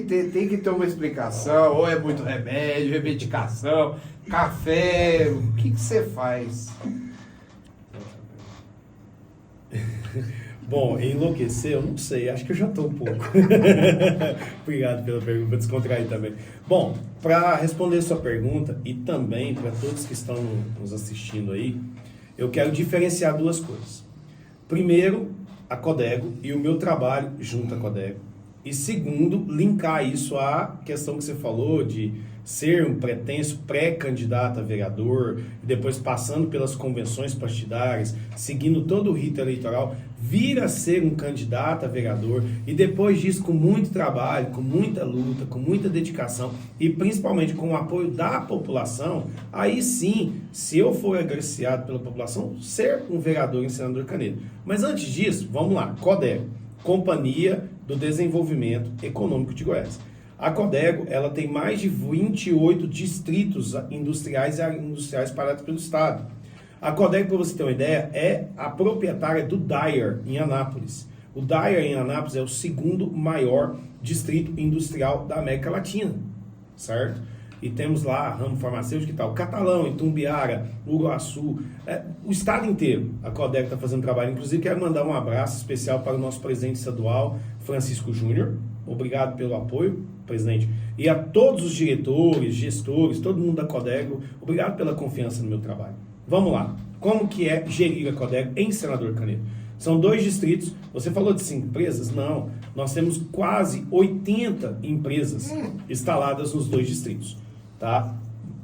[SPEAKER 1] ter uma explicação, ou é muito remédio, é medicação, café, o que você faz?
[SPEAKER 4] Bom, enlouquecer, eu não sei, acho que eu já estou um pouco. Obrigado pela pergunta, vou descontrair também. Bom, para responder sua pergunta e também para todos que estão nos assistindo aí, eu quero diferenciar duas coisas. Primeiro, a Codego e o meu trabalho junto à Codego. E segundo, linkar isso à questão que você falou de ser um pretenso pré-candidato a vereador, e depois passando pelas convenções partidárias, seguindo todo o rito eleitoral, vir a ser um candidato a vereador, e depois disso, com muito trabalho, com muita luta, com muita dedicação, e principalmente com o apoio da população, aí sim, se eu for agraciado pela população, ser um vereador em Senador Canedo. Mas antes disso, vamos lá, Codego, Companhia do Desenvolvimento Econômico de Goiás. A Codego, ela tem mais de 28 distritos industriais e agroindustriais espalhados pelo estado. A Codego, para você ter uma ideia, é a proprietária do Dyer, em Anápolis. O Dyer, em Anápolis, é o segundo maior distrito industrial da América Latina, certo? E temos lá ramo farmacêutico e tal. Catalão, Itumbiara, Uruaçu, o estado inteiro. A Codego está fazendo trabalho. Inclusive, quero mandar um abraço especial para o nosso presidente estadual, Francisco Júnior. Obrigado pelo apoio, presidente. E a todos os diretores, gestores, todo mundo da Codego, obrigado pela confiança no meu trabalho. Vamos lá. Como que é gerir a Codego em Senador Canedo? São 2 distritos. Você falou de 5 empresas? Não. Nós temos quase 80 empresas instaladas nos 2 distritos. Tá?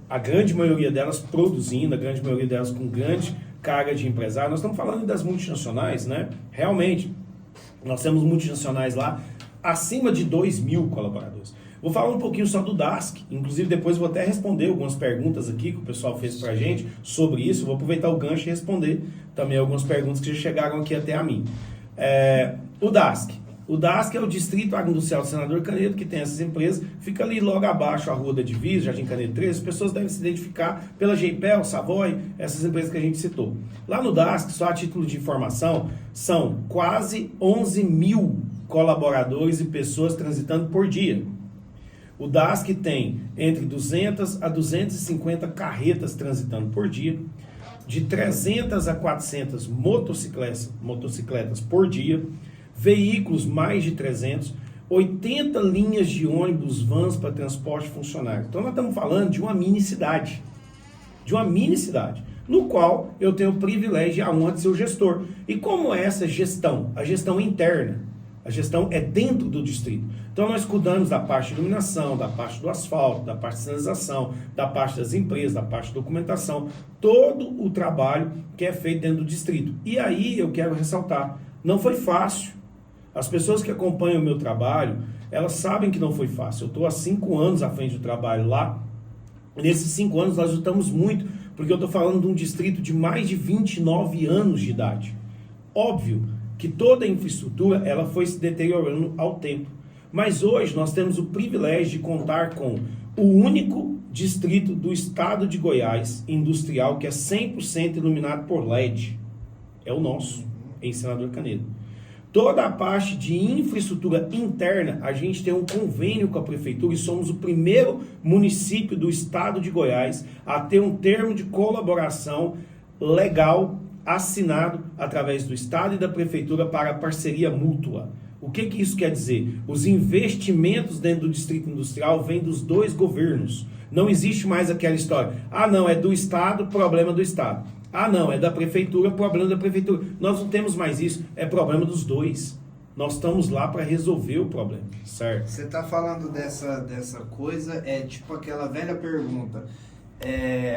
[SPEAKER 4] A grande maioria delas produzindo, a grande maioria delas com grande carga de empresário. Nós estamos falando das multinacionais, né? Realmente, nós temos multinacionais lá acima de 2.000 colaboradores. Vou falar um pouquinho só do DASC, inclusive depois vou até responder algumas perguntas aqui que o pessoal fez pra gente sobre isso. Vou aproveitar o gancho e responder também algumas perguntas que já chegaram aqui até a mim. O DASC é o Distrito Agroindustrial do Senador Canedo, que tem essas empresas, fica ali logo abaixo a Rua da Divisa, Jardim Canedo 13, as pessoas devem se identificar pela Geipel, Savoy, essas empresas que a gente citou. Lá no DASC, só a título de informação, são quase 11.000 colaboradores e pessoas transitando por dia. O DASC tem entre 200 a 250 carretas transitando por dia, de 300 a 400 motocicletas por dia, veículos mais de 300, 80 linhas de ônibus, vans para transporte funcionário. Então nós estamos falando de uma mini cidade, no qual eu tenho o privilégio de ser o gestor. E como é essa gestão? A gestão interna. A gestão é dentro do distrito. Então nós cuidamos da parte de iluminação, da parte do asfalto, da parte de sinalização, da parte das empresas, da parte de documentação, todo o trabalho que é feito dentro do distrito. E aí eu quero ressaltar, não foi fácil. As pessoas que acompanham o meu trabalho, elas sabem que não foi fácil. Eu estou há 5 anos à frente do trabalho lá. Nesses 5 anos nós lutamos muito, porque eu estou falando de um distrito de mais de 29 anos de idade. Óbvio que toda a infraestrutura ela foi se deteriorando ao tempo. Mas hoje nós temos o privilégio de contar com o único distrito do estado de Goiás industrial que é 100% iluminado por LED. É o nosso, em Senador Canedo. Toda a parte de infraestrutura interna, a gente tem um convênio com a prefeitura e somos o primeiro município do estado de Goiás a ter um termo de colaboração legal assinado através do estado e da prefeitura para parceria mútua. O que isso quer dizer? Os investimentos dentro do distrito industrial vêm dos 2 governos. Não existe mais aquela história. Ah, não, é do Estado, problema do Estado. Ah, não, é da Prefeitura, problema da Prefeitura. Nós não temos mais isso, é problema dos dois. Nós estamos lá para resolver o problema, certo?
[SPEAKER 1] Você tá falando dessa coisa, é tipo aquela velha pergunta,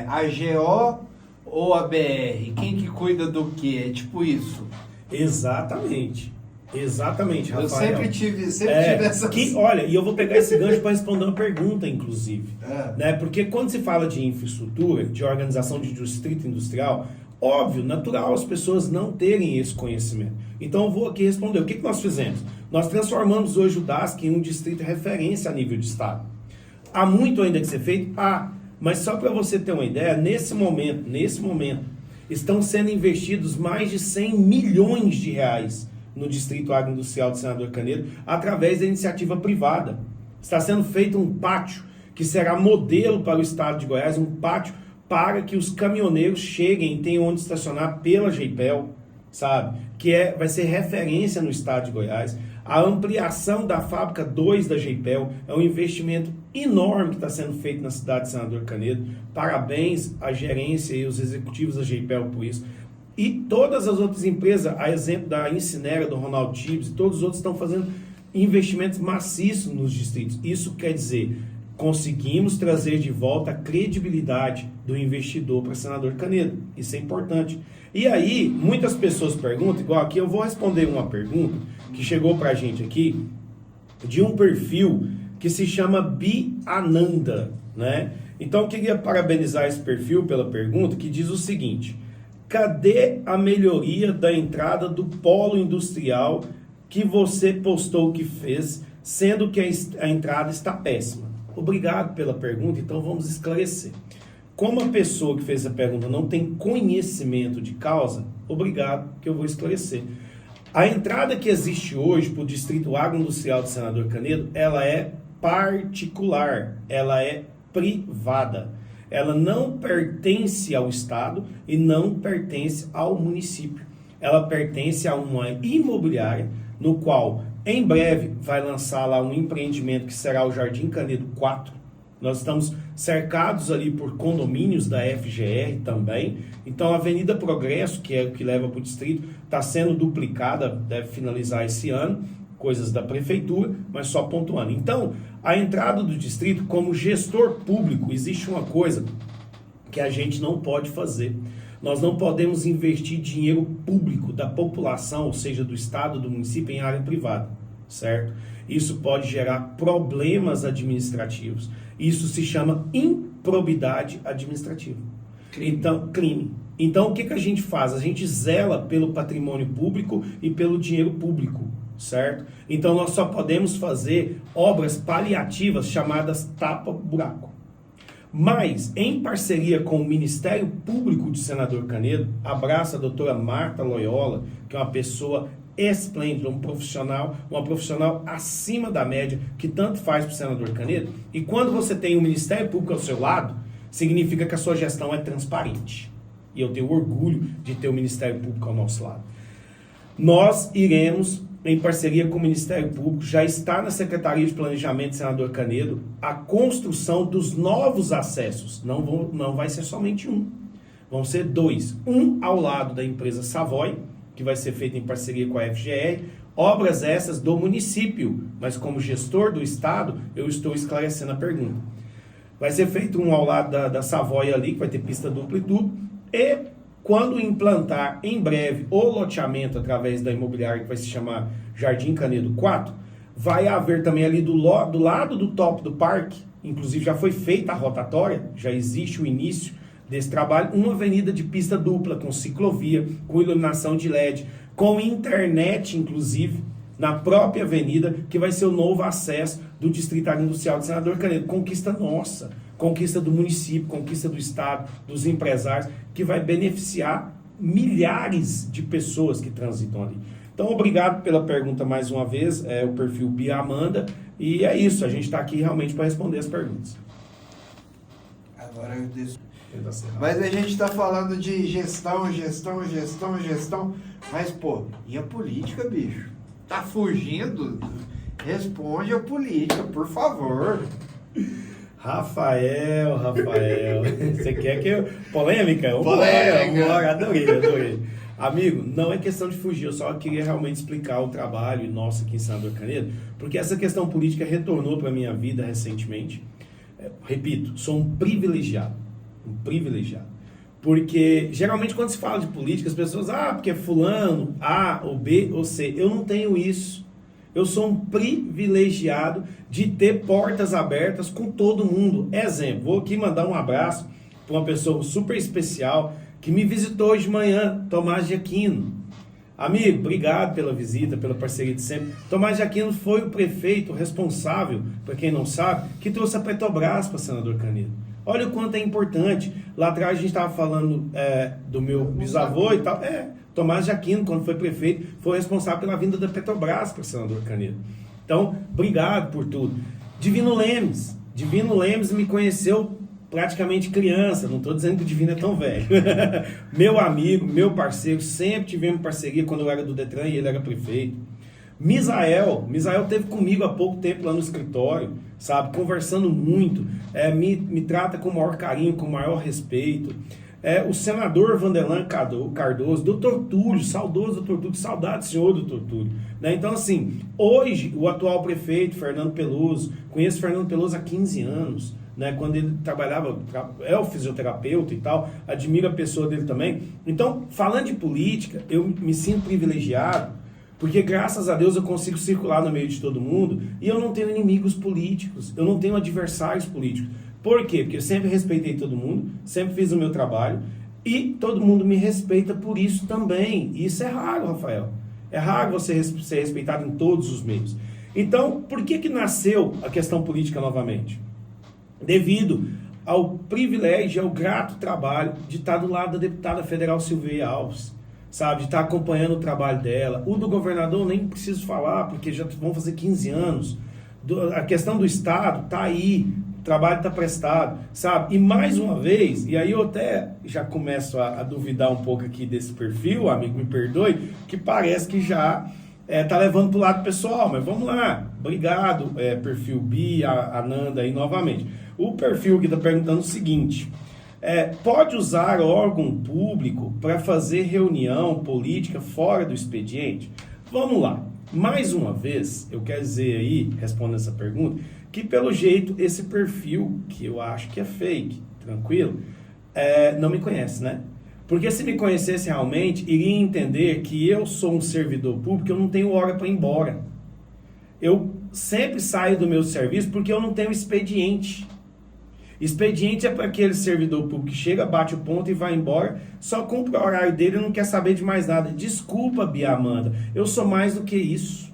[SPEAKER 1] a GO ou a BR? Quem que cuida do quê? É tipo isso.
[SPEAKER 4] Exatamente. Exatamente, Rafael.
[SPEAKER 1] Eu sempre tive essa...
[SPEAKER 4] Olha, e eu vou pegar esse gancho para responder uma pergunta, inclusive. Né? Porque quando se fala de infraestrutura, de organização de distrito industrial, óbvio, natural as pessoas não terem esse conhecimento. Então eu vou aqui responder. O que nós fizemos? Nós transformamos hoje o DASC em um distrito referência a nível de estado. Há muito ainda que ser feito? Mas só para você ter uma ideia, nesse momento, estão sendo investidos mais de 100 milhões de reais no Distrito Agroindustrial de Senador Canedo, através da iniciativa privada. Está sendo feito um pátio que será modelo para o estado de Goiás, um pátio para que os caminhoneiros cheguem e tenham onde estacionar pela GEIPEL, sabe? Vai ser referência no estado de Goiás. A ampliação da fábrica 2 da GEIPEL é um investimento enorme que está sendo feito na cidade de Senador Canedo. Parabéns à gerência e os executivos da GEIPEL por isso. E todas as outras empresas, a exemplo da Incinera, do Ronaldo Tibes, todos os outros estão fazendo investimentos maciços nos distritos. Isso quer dizer, conseguimos trazer de volta a credibilidade do investidor para Senador Canedo. Isso é importante. E aí, muitas pessoas perguntam, igual aqui, eu vou responder uma pergunta que chegou para a gente aqui, de um perfil que se chama Bi Ananda, né? Então, eu queria parabenizar esse perfil pela pergunta, que diz o seguinte: cadê a melhoria da entrada do polo industrial que você postou que fez, sendo que a entrada está péssima? Obrigado pela pergunta, então vamos esclarecer. Como a pessoa que fez a pergunta não tem conhecimento de causa, obrigado, que eu vou esclarecer. A entrada que existe hoje para o Distrito Agroindustrial de Senador Canedo, ela é particular, ela é privada. Ela não pertence ao Estado e não pertence ao município. Ela pertence a uma imobiliária, no qual, em breve, vai lançar lá um empreendimento que será o Jardim Canedo 4. Nós estamos cercados ali por condomínios da FGR também. Então, a Avenida Progresso, que é o que leva para o distrito, está sendo duplicada, deve finalizar esse ano, coisas da prefeitura, mas só pontuando. Então, a entrada do distrito, como gestor público, existe uma coisa que a gente não pode fazer. Nós não podemos investir dinheiro público da população, ou seja, do estado, do município, em área privada, certo? Isso pode gerar problemas administrativos. Isso se chama improbidade administrativa. Crime. Então, o que a gente faz? A gente zela pelo patrimônio público e pelo dinheiro público, certo? Então, nós só podemos fazer obras paliativas chamadas tapa-buraco. Mas, em parceria com o Ministério Público de Senador Canedo, abraço a doutora Marta Loyola, que é uma pessoa esplêndida, uma profissional acima da média, que tanto faz para o Senador Canedo. E quando você tem o Ministério Público ao seu lado, significa que a sua gestão é transparente. E eu tenho orgulho de ter o Ministério Público ao nosso lado. Nós iremos, em parceria com o Ministério Público, já está na Secretaria de Planejamento, Senador Canedo, a construção dos novos acessos. Não vai ser somente um, vão ser dois. Um ao lado da empresa Savoy, que vai ser feito em parceria com a FGR, obras essas do município, mas como gestor do Estado, eu estou esclarecendo a pergunta. Vai ser feito um ao lado da Savoy ali, que vai ter pista dupla e tudo, e quando implantar em breve o loteamento através da imobiliária, que vai se chamar Jardim Canedo 4, vai haver também ali do lado do topo do parque, inclusive já foi feita a rotatória, já existe o início desse trabalho, uma avenida de pista dupla, com ciclovia, com iluminação de LED, com internet, inclusive, na própria avenida, que vai ser o novo acesso do Distrito Agroindustrial de Senador Canedo. Conquista nossa, conquista do município, conquista do Estado, dos empresários, que vai beneficiar milhares de pessoas que transitam ali. Então, obrigado pela pergunta mais uma vez, é o perfil Bia Amanda, e é isso, a gente está aqui realmente para responder as perguntas.
[SPEAKER 1] Agora eu deixo. Mas a gente está falando de gestão, mas, pô, e a política, bicho? Tá fugindo? Responde a política, por favor.
[SPEAKER 4] Rafael, você quer que eu... Polêmica?
[SPEAKER 1] Polêmica.
[SPEAKER 4] Bora, adorei. Amigo, não é questão de fugir, eu só queria realmente explicar o trabalho nosso aqui em Senador Canedo, porque essa questão política retornou para a minha vida recentemente. Repito, sou um privilegiado. Porque geralmente quando se fala de política, as pessoas, porque é fulano, A ou B ou C. Eu não tenho isso. Eu sou um privilegiado de ter portas abertas com todo mundo. Exemplo, vou aqui mandar um abraço para uma pessoa super especial que me visitou hoje de manhã, Tomás de Aquino. Amigo, obrigado pela visita, pela parceria de sempre. Tomás de Aquino foi o prefeito responsável, para quem não sabe, que trouxe a Petrobras para Senador Canedo. Olha o quanto é importante. Lá atrás a gente estava falando do meu bisavô e tal. Tomás de Aquino, quando foi prefeito, foi responsável pela vinda da Petrobras para Senador Canedo. Então, obrigado por tudo. Divino Lemes me conheceu praticamente criança, não estou dizendo que o Divino é tão velho. Meu amigo, meu parceiro, sempre tivemos parceria quando eu era do Detran e ele era prefeito. Misael esteve comigo há pouco tempo lá no escritório, sabe, conversando muito, me trata com o maior carinho, com o maior respeito. O senador Vanderlan Cardoso, doutor Túlio, saudoso doutor Túlio, saudade senhor doutor Túlio. Né? Então, assim, hoje o atual prefeito, Fernando Peloso, conheço o Fernando Peloso há 15 anos, né? Quando ele trabalhava, é o fisioterapeuta e tal, admiro a pessoa dele também. Então, falando de política, eu me sinto privilegiado, porque graças a Deus eu consigo circular no meio de todo mundo e eu não tenho inimigos políticos, eu não tenho adversários políticos. Por quê? Porque eu sempre respeitei todo mundo, sempre fiz o meu trabalho e todo mundo me respeita por isso também. E isso é raro, Rafael. É raro você ser respeitado em todos os meios. Então, por que nasceu a questão política novamente? Devido ao privilégio, ao grato trabalho de estar do lado da deputada federal Silveira Alves, sabe, de estar acompanhando o trabalho dela. O do governador nem preciso falar, porque já vão fazer 15 anos. A questão do Estado está aí, o trabalho está prestado, sabe? E mais uma vez, e aí eu até já começo a duvidar um pouco aqui desse perfil, amigo, me perdoe, que parece que já está levando para o lado pessoal, mas vamos lá. Obrigado, perfil Bi, a Nanda aí novamente. O perfil que está perguntando o seguinte: pode usar órgão público para fazer reunião política fora do expediente? Vamos lá. Mais uma vez, eu quero dizer aí, respondendo essa pergunta, que pelo jeito esse perfil, que eu acho que é fake, tranquilo, não me conhece, né? Porque se me conhecesse realmente, iria entender que eu sou um servidor público, eu não tenho hora para ir embora. Eu sempre saio do meu serviço porque eu não tenho expediente. Expediente é para aquele servidor público que chega, bate o ponto e vai embora, só cumpre o horário dele e não quer saber de mais nada. Desculpa, Bia Amanda, eu sou mais do que isso.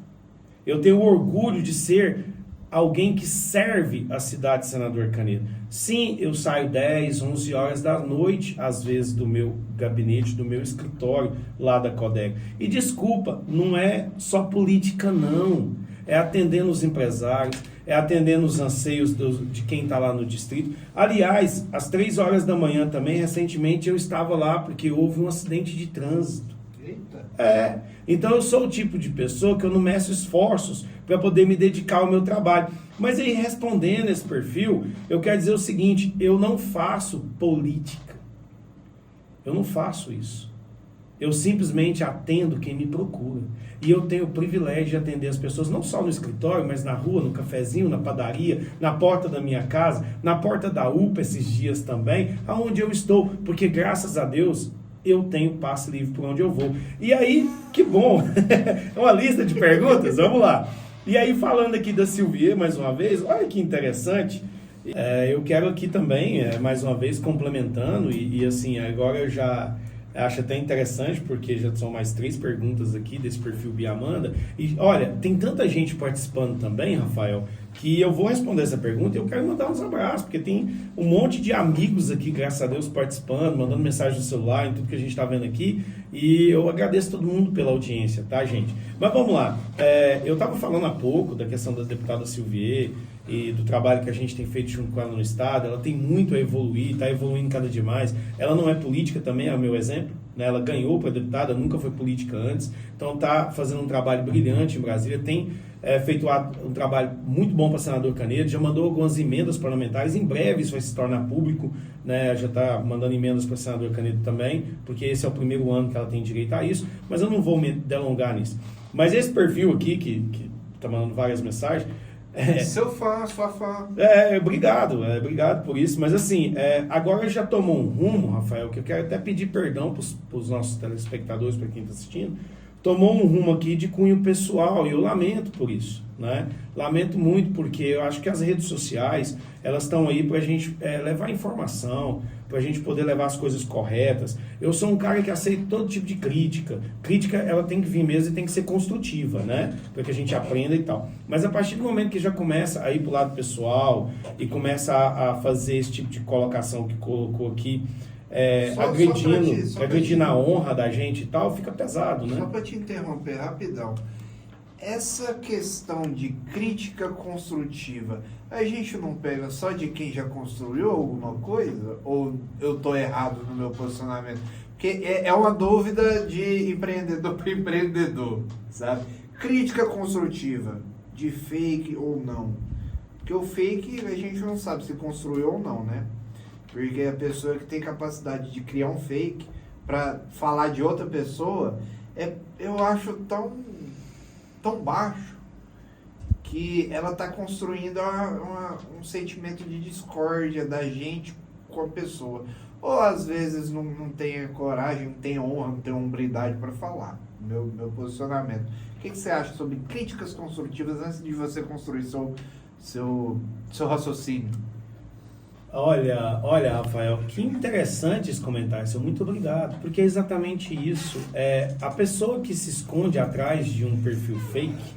[SPEAKER 4] Eu tenho orgulho de ser alguém que serve a cidade de Senador Canedo. Sim, eu saio 10, 11 horas da noite, às vezes, do meu gabinete, do meu escritório lá da Codeg. E desculpa, não é só política não, é atendendo os empresários, é atendendo os anseios de quem está lá no distrito. Aliás, às 3 horas da manhã também, recentemente, eu estava lá porque houve um acidente de trânsito. Eita! Então eu sou o tipo de pessoa que eu não meço esforços para poder me dedicar ao meu trabalho. Mas aí, respondendo esse perfil, eu quero dizer o seguinte: eu não faço política. Eu não faço isso. Eu simplesmente atendo quem me procura. E eu tenho o privilégio de atender as pessoas, não só no escritório, mas na rua, no cafezinho, na padaria, na porta da minha casa, na porta da UPA esses dias também, aonde eu estou, porque graças a Deus eu tenho passe livre por onde eu vou. E aí, que bom! É uma lista de perguntas, vamos lá. E aí, falando aqui da Silvia, mais uma vez, olha que interessante. Eu quero aqui também, mais uma vez, complementando, e assim, agora eu já acho até interessante, porque já são mais 3 perguntas aqui desse perfil Bia Amanda. E olha, tem tanta gente participando também, Rafael, que eu vou responder essa pergunta e eu quero mandar uns abraços, porque tem um monte de amigos aqui, graças a Deus, participando, mandando mensagem no celular, em tudo que a gente está vendo aqui. E eu agradeço todo mundo pela audiência, tá, gente? Mas vamos lá. Eu estava falando há pouco da questão da deputada Silvier e do trabalho que a gente tem feito junto com ela no Estado. Ela tem muito a evoluir, está evoluindo cada dia mais. Ela não é política também, é o meu exemplo, né? Ela ganhou para deputada, nunca foi política antes, então está fazendo um trabalho brilhante em Brasília, tem feito um trabalho muito bom para senador Canedo, já mandou algumas emendas parlamentares, em breve isso vai se tornar público, né? Já está mandando emendas para senador Canedo também, porque esse é o primeiro ano que ela tem direito a isso, mas eu não vou me delongar nisso. Mas esse perfil aqui, que está mandando várias mensagens,
[SPEAKER 1] Seu fã, sua fã.
[SPEAKER 4] Obrigado por isso, mas assim, agora já tomou um rumo, Rafael, que eu quero até pedir perdão para os nossos telespectadores, para quem está assistindo, tomou um rumo aqui de cunho pessoal, e eu lamento por isso, né? Lamento muito, porque eu acho que as redes sociais, elas estão aí para a gente levar informação, para a gente poder levar as coisas corretas. Eu sou um cara que aceita todo tipo de crítica. Crítica, ela tem que vir mesmo e tem que ser construtiva, né? Para que a gente aprenda e tal. Mas a partir do momento que já começa a ir para o lado pessoal e começa a fazer esse tipo de colocação que colocou aqui, agredindo a honra da gente e tal, fica pesado, né?
[SPEAKER 1] Só para te interromper rapidão. Essa questão de crítica construtiva, a gente não pega só de quem já construiu alguma coisa? Ou eu tô errado no meu posicionamento? Porque é uma dúvida de empreendedor para empreendedor, sabe? Crítica construtiva, de fake ou não. Porque o fake a gente não sabe se construiu ou não, né? Porque a pessoa que tem capacidade de criar um fake para falar de outra pessoa, eu acho tão baixo que ela está construindo um sentimento de discórdia da gente com a pessoa. Ou às vezes não tem coragem, não tem honra, não tem hombridade para falar. Meu posicionamento. O que você acha sobre críticas construtivas antes de você construir seu raciocínio?
[SPEAKER 4] Olha, Rafael, que interessante esse comentário, seu muito obrigado, porque é exatamente isso. A pessoa que se esconde atrás de um perfil fake,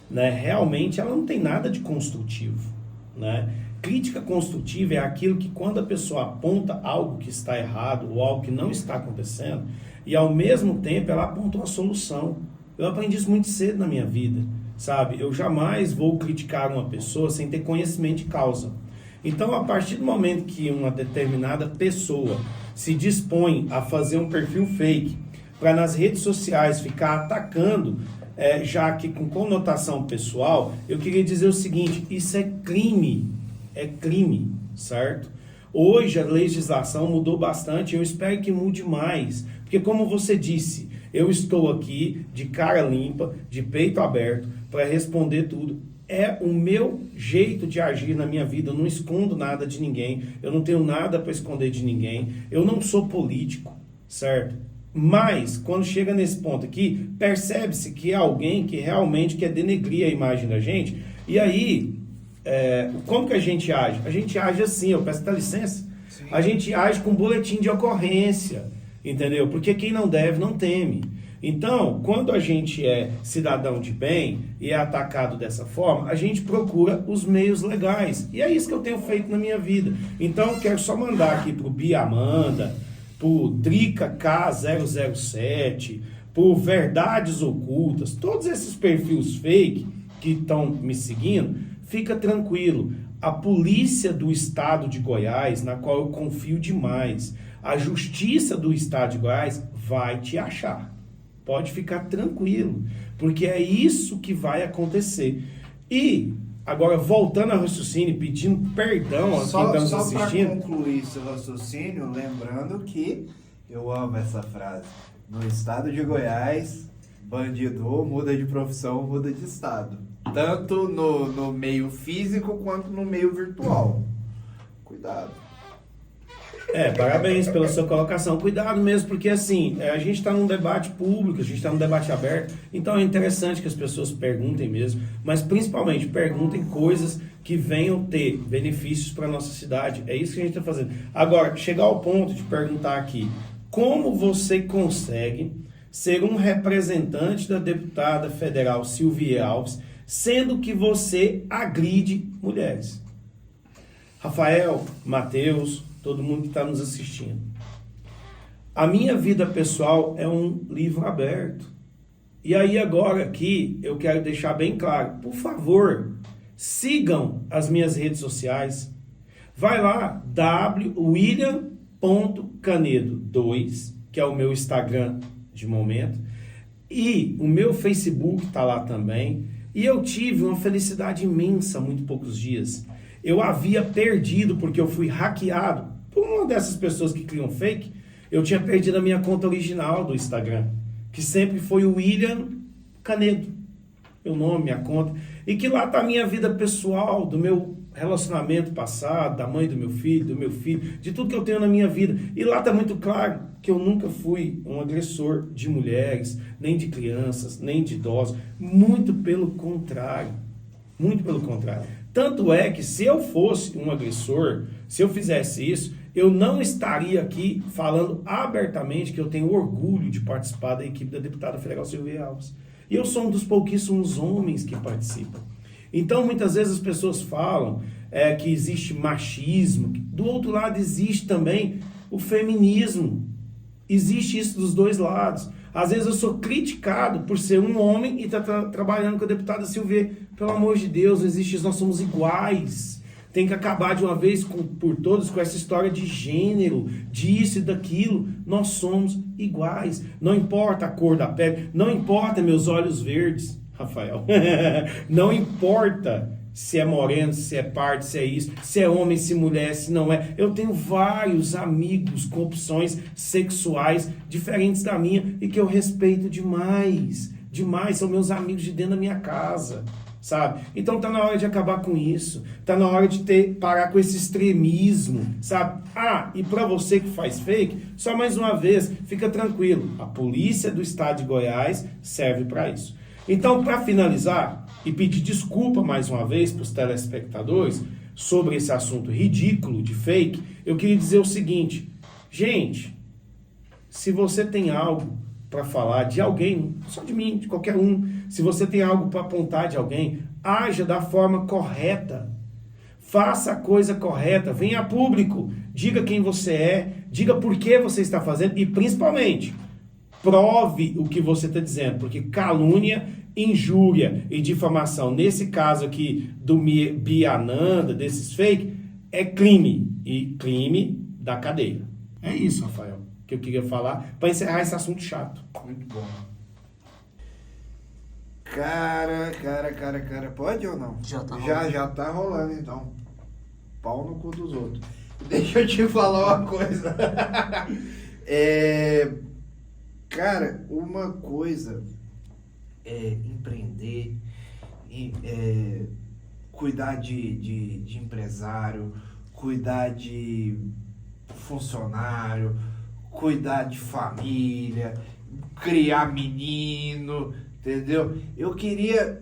[SPEAKER 4] né, realmente ela não tem nada de construtivo, né? Crítica construtiva é aquilo que quando a pessoa aponta algo que está errado ou algo que não está acontecendo e ao mesmo tempo ela aponta uma solução. Eu aprendi isso muito cedo na minha vida, sabe? Eu jamais vou criticar uma pessoa sem ter conhecimento de causa. Então, a partir do momento que uma determinada pessoa se dispõe a fazer um perfil fake para nas redes sociais ficar atacando, já que com conotação pessoal, eu queria dizer o seguinte: isso é crime, certo? Hoje a legislação mudou bastante, eu espero que mude mais, porque como você disse, eu estou aqui de cara limpa, de peito aberto, para responder tudo. É o meu jeito de agir na minha vida, eu não escondo nada de ninguém, eu não tenho nada para esconder de ninguém, eu não sou político, certo? Mas, quando chega nesse ponto aqui, percebe-se que é alguém que realmente quer denegrir a imagem da gente, e aí, como que a gente age? A gente age assim, eu peço até licença, sim. A gente age com boletim de ocorrência, entendeu? Porque quem não deve, não teme. Então, quando a gente é cidadão de bem e é atacado dessa forma, a gente procura os meios legais. E é isso que eu tenho feito na minha vida. Então, eu quero só mandar aqui pro Bia Amanda, pro Drica K007, pro Verdades Ocultas, todos esses perfis fake que estão me seguindo, fica tranquilo. A polícia do estado de Goiás, na qual eu confio demais, a justiça do estado de Goiás vai te achar. Pode ficar tranquilo, porque é isso que vai acontecer. E, agora, voltando ao raciocínio, pedindo perdão a quem está nos assistindo.
[SPEAKER 1] Só para concluir seu raciocínio, lembrando que eu amo essa frase. No estado de Goiás, bandido muda de profissão, muda de estado. Tanto no meio físico quanto no meio virtual. Cuidado.
[SPEAKER 4] Parabéns pela sua colocação. Cuidado mesmo, porque assim, a gente está num debate público, a gente está num debate aberto, então é interessante que as pessoas perguntem mesmo, mas principalmente perguntem coisas que venham ter benefícios para a nossa cidade. É isso que a gente está fazendo. Agora, chegar ao ponto de perguntar aqui, como você consegue ser um representante da deputada federal Silvia Alves, sendo que você agride mulheres? Rafael, Matheus, todo mundo que está nos assistindo. A minha vida pessoal é um livro aberto. E aí agora aqui eu quero deixar bem claro, por favor, sigam as minhas redes sociais. Vai lá, william.canedo2, que é o meu Instagram de momento, e o meu Facebook está lá também, e eu tive uma felicidade imensa há muito poucos dias. Eu havia perdido, porque eu fui hackeado por uma dessas pessoas que criam fake, eu tinha perdido a minha conta original do Instagram, que sempre foi o William Canedo, meu nome, minha conta, e que lá está a minha vida pessoal, do meu relacionamento passado, da mãe do meu filho, de tudo que eu tenho na minha vida. E lá está muito claro que eu nunca fui um agressor de mulheres, nem de crianças, nem de idosos. Muito pelo contrário. Muito pelo contrário. Tanto é que se eu fosse um agressor, se eu fizesse isso, eu não estaria aqui falando abertamente que eu tenho orgulho de participar da equipe da deputada federal Silvia Alves. E eu sou um dos pouquíssimos homens que participam. Então, muitas vezes as pessoas falam que existe machismo. Do outro lado, existe também o feminismo. Existe isso dos dois lados. Às vezes eu sou criticado por ser um homem e estar trabalhando com a deputada Silvia. Pelo amor de Deus, não existe isso. Nós somos iguais. Tem que acabar de uma vez por todas com essa história de gênero, disso e daquilo. Nós somos iguais. Não importa a cor da pele, não importa meus olhos verdes. Rafael, não importa se é moreno, se é pardo, se é isso, se é homem, se mulher, se não é. Eu tenho vários amigos com opções sexuais diferentes da minha e que eu respeito demais, demais, são meus amigos de dentro da minha casa, sabe? Então tá na hora de acabar com isso, tá na hora de parar com esse extremismo, sabe? Ah, e pra você que faz fake, só mais uma vez, fica tranquilo, a polícia do estado de Goiás serve para isso. Então, para finalizar, e pedir desculpa mais uma vez para os telespectadores sobre esse assunto ridículo de fake, eu queria dizer o seguinte, gente, se você tem algo para falar de alguém, só de mim, de qualquer um, se você tem algo para apontar de alguém, haja da forma correta, faça a coisa correta, venha a público, diga quem você é, diga por que você está fazendo e, principalmente, prove o que você está dizendo, porque calúnia, injúria e difamação, nesse caso aqui do Biananda, desses fake, é crime, e crime da cadeia. É isso, Rafael, que eu queria falar, para encerrar esse assunto chato.
[SPEAKER 1] Muito bom. Cara, pode ou não?
[SPEAKER 5] Já tá rolando.
[SPEAKER 1] Já tá rolando, então. Pau no cu dos outros. Deixa eu te falar uma coisa. Cara, uma coisa é empreender, cuidar de empresário, cuidar de funcionário, cuidar de família, criar menino, entendeu? Eu queria,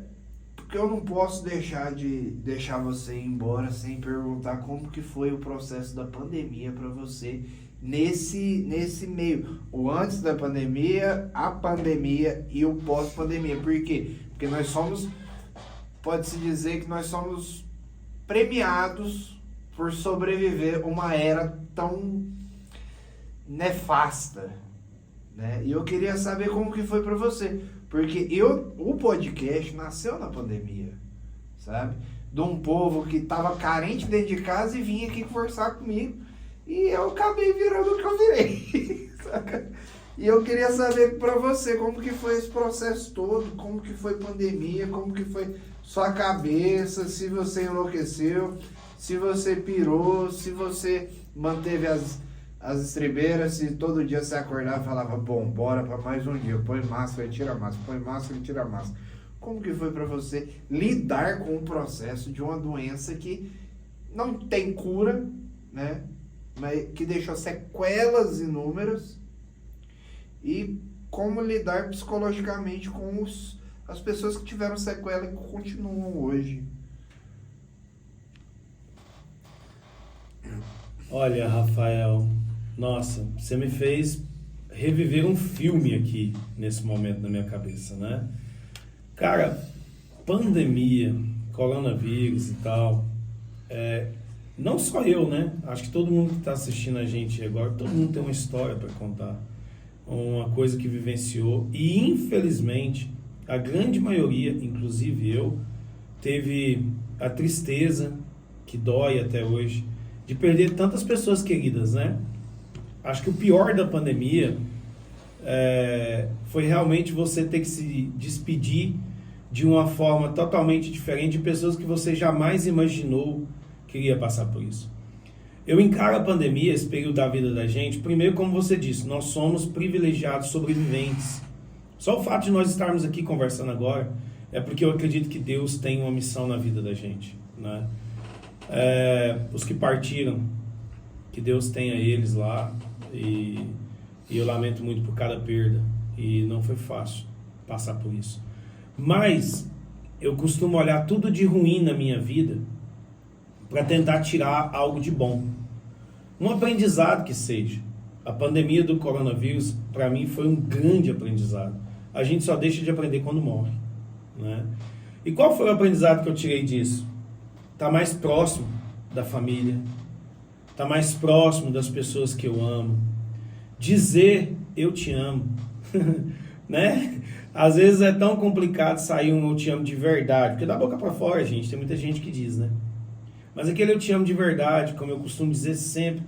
[SPEAKER 1] porque eu não posso deixar você ir embora sem perguntar como que foi o processo da pandemia para você nesse meio, o antes da pandemia, a pandemia e o pós-pandemia. Por quê? Porque nós somos, pode-se dizer que nós somos premiados por sobreviver uma era tão nefasta, né? E eu queria saber como que foi para você, porque o podcast nasceu na pandemia, sabe? De um povo que estava carente dentro de casa e vinha aqui conversar comigo. E eu acabei virando o que eu virei, saca? E eu queria saber pra você como que foi esse processo todo, como que foi pandemia, como que foi sua cabeça, se você enlouqueceu, se você pirou, se você manteve as estribeiras, se todo dia você acordava e falava, bom, bora pra mais um dia, põe máscara e tira máscara, põe máscara e tira máscara. Como que foi pra você lidar com o processo de uma doença que não tem cura, né? Mas que deixou sequelas inúmeras, e como lidar psicologicamente com as pessoas que tiveram sequela e que continuam hoje.
[SPEAKER 4] Olha, Rafael, nossa, você me fez reviver um filme aqui nesse momento na minha cabeça, né? Cara, pandemia, coronavírus e tal, não só eu, né? Acho que todo mundo que está assistindo a gente agora, todo mundo tem uma história para contar. Uma coisa que vivenciou. E, infelizmente, a grande maioria, inclusive eu, teve a tristeza, que dói até hoje, de perder tantas pessoas queridas, né? Acho que o pior da pandemia foi realmente você ter que se despedir de uma forma totalmente diferente de pessoas que você jamais imaginou que iria passar por isso. Eu encaro a pandemia, esse período da vida da gente, primeiro, como você disse, nós somos privilegiados sobreviventes. Só o fato de nós estarmos aqui conversando agora é porque eu acredito que Deus tem uma missão na vida da gente, né? Os que partiram, que Deus tenha eles lá, e eu lamento muito por cada perda, e não foi fácil passar por isso. Mas eu costumo olhar tudo de ruim na minha vida para tentar tirar algo de bom. Um aprendizado que seja. A pandemia do coronavírus, para mim, foi um grande aprendizado. A gente só deixa de aprender quando morre, né? E qual foi o aprendizado que eu tirei disso? Tá mais próximo da família, tá mais próximo das pessoas que eu amo. Dizer eu te amo, né? Às vezes é tão complicado sair um eu te amo de verdade, porque da boca para fora, gente, tem muita gente que diz, né? Mas aquele eu te amo de verdade, como eu costumo dizer sempre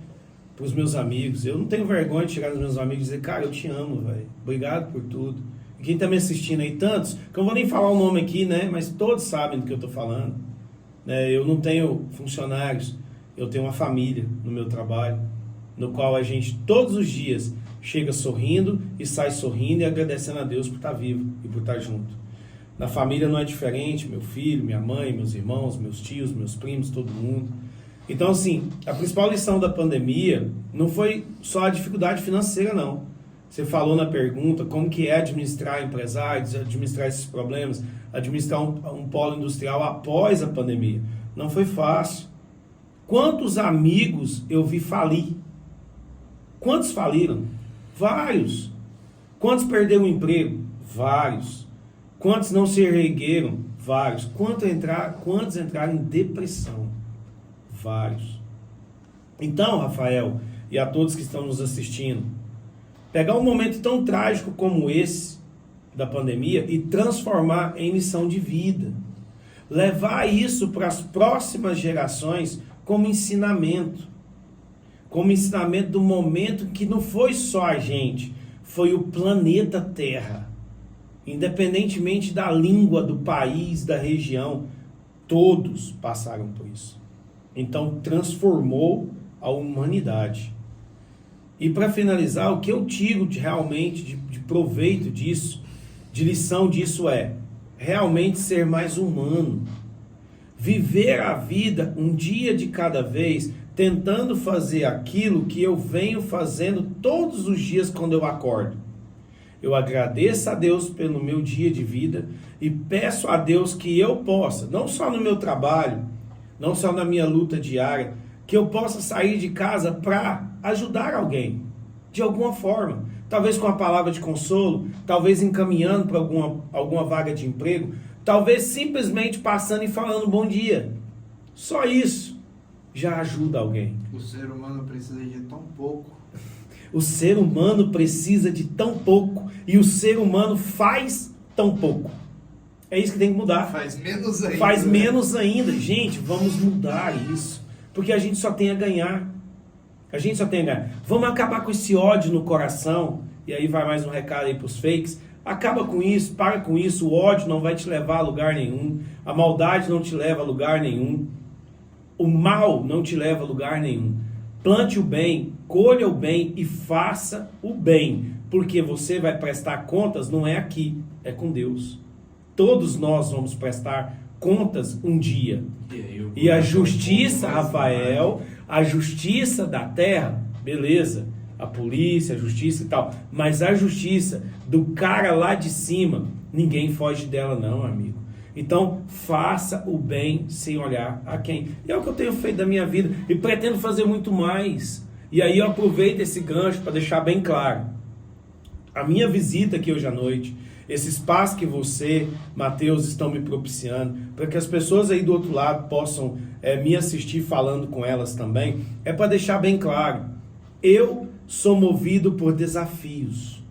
[SPEAKER 4] para os meus amigos, eu não tenho vergonha de chegar nos meus amigos e dizer, cara, eu te amo, velho, obrigado por tudo. E quem tá me assistindo aí, tantos, que eu não vou nem falar o nome aqui, né? Mas todos sabem do que eu tô falando. Eu não tenho funcionários, eu tenho uma família no meu trabalho, no qual a gente todos os dias chega sorrindo e sai sorrindo e agradecendo a Deus por estar vivo e por estar junto. Na família não é diferente, meu filho, minha mãe, meus irmãos, meus tios, meus primos, todo mundo. Então, assim, a principal lição da pandemia não foi só a dificuldade financeira, não. Você falou na pergunta como que é administrar empresários, administrar esses problemas, administrar um polo industrial após a pandemia. Não foi fácil. Quantos amigos eu vi falir? Quantos faliram? Vários. Quantos perderam o emprego? Vários. Quantos não se ergueram? Vários. Quantos entraram em depressão? Vários. Então, Rafael, e a todos que estão nos assistindo, pegar um momento tão trágico como esse, da pandemia, e transformar em missão de vida. Levar isso para as próximas gerações como ensinamento. Como ensinamento do momento que não foi só a gente, foi o planeta Terra. Independentemente da língua, do país, da região, todos passaram por isso. Então transformou a humanidade. E para finalizar, o que eu tiro realmente de proveito disso, de lição disso é realmente ser mais humano. Viver a vida um dia de cada vez, tentando fazer aquilo que eu venho fazendo todos os dias quando eu acordo. Eu agradeço a Deus pelo meu dia de vida e peço a Deus que eu possa, não só no meu trabalho, não só na minha luta diária, que eu possa sair de casa para ajudar alguém, de alguma forma. Talvez com a palavra de consolo, talvez encaminhando para alguma vaga de emprego, talvez simplesmente passando e falando bom dia. Só isso já ajuda alguém.
[SPEAKER 1] O ser humano precisa de tão pouco.
[SPEAKER 4] O ser humano precisa de tão pouco e o ser humano faz tão pouco. É isso que tem que mudar.
[SPEAKER 1] Faz menos ainda.
[SPEAKER 4] Faz menos ainda. Gente, vamos mudar isso. Porque a gente só tem a ganhar. A gente só tem a ganhar. Vamos acabar com esse ódio no coração. E aí vai mais um recado aí pros fakes. Acaba com isso, para com isso. O ódio não vai te levar a lugar nenhum. A maldade não te leva a lugar nenhum. O mal não te leva a lugar nenhum. Plante o bem, colha o bem e faça o bem. Porque você vai prestar contas, não é aqui, é com Deus. Todos nós vamos prestar contas um dia. E a justiça, Rafael, a justiça da terra, beleza, a polícia, a justiça e tal, mas a justiça do cara lá de cima, ninguém foge dela não, amigo. Então, faça o bem sem olhar a quem. E é o que eu tenho feito da minha vida e pretendo fazer muito mais. E aí eu aproveito esse gancho para deixar bem claro. A minha visita aqui hoje à noite, esse espaço que você, Mateus, estão me propiciando, para que as pessoas aí do outro lado possam me assistir falando com elas também, é para deixar bem claro. Eu sou movido por desafios.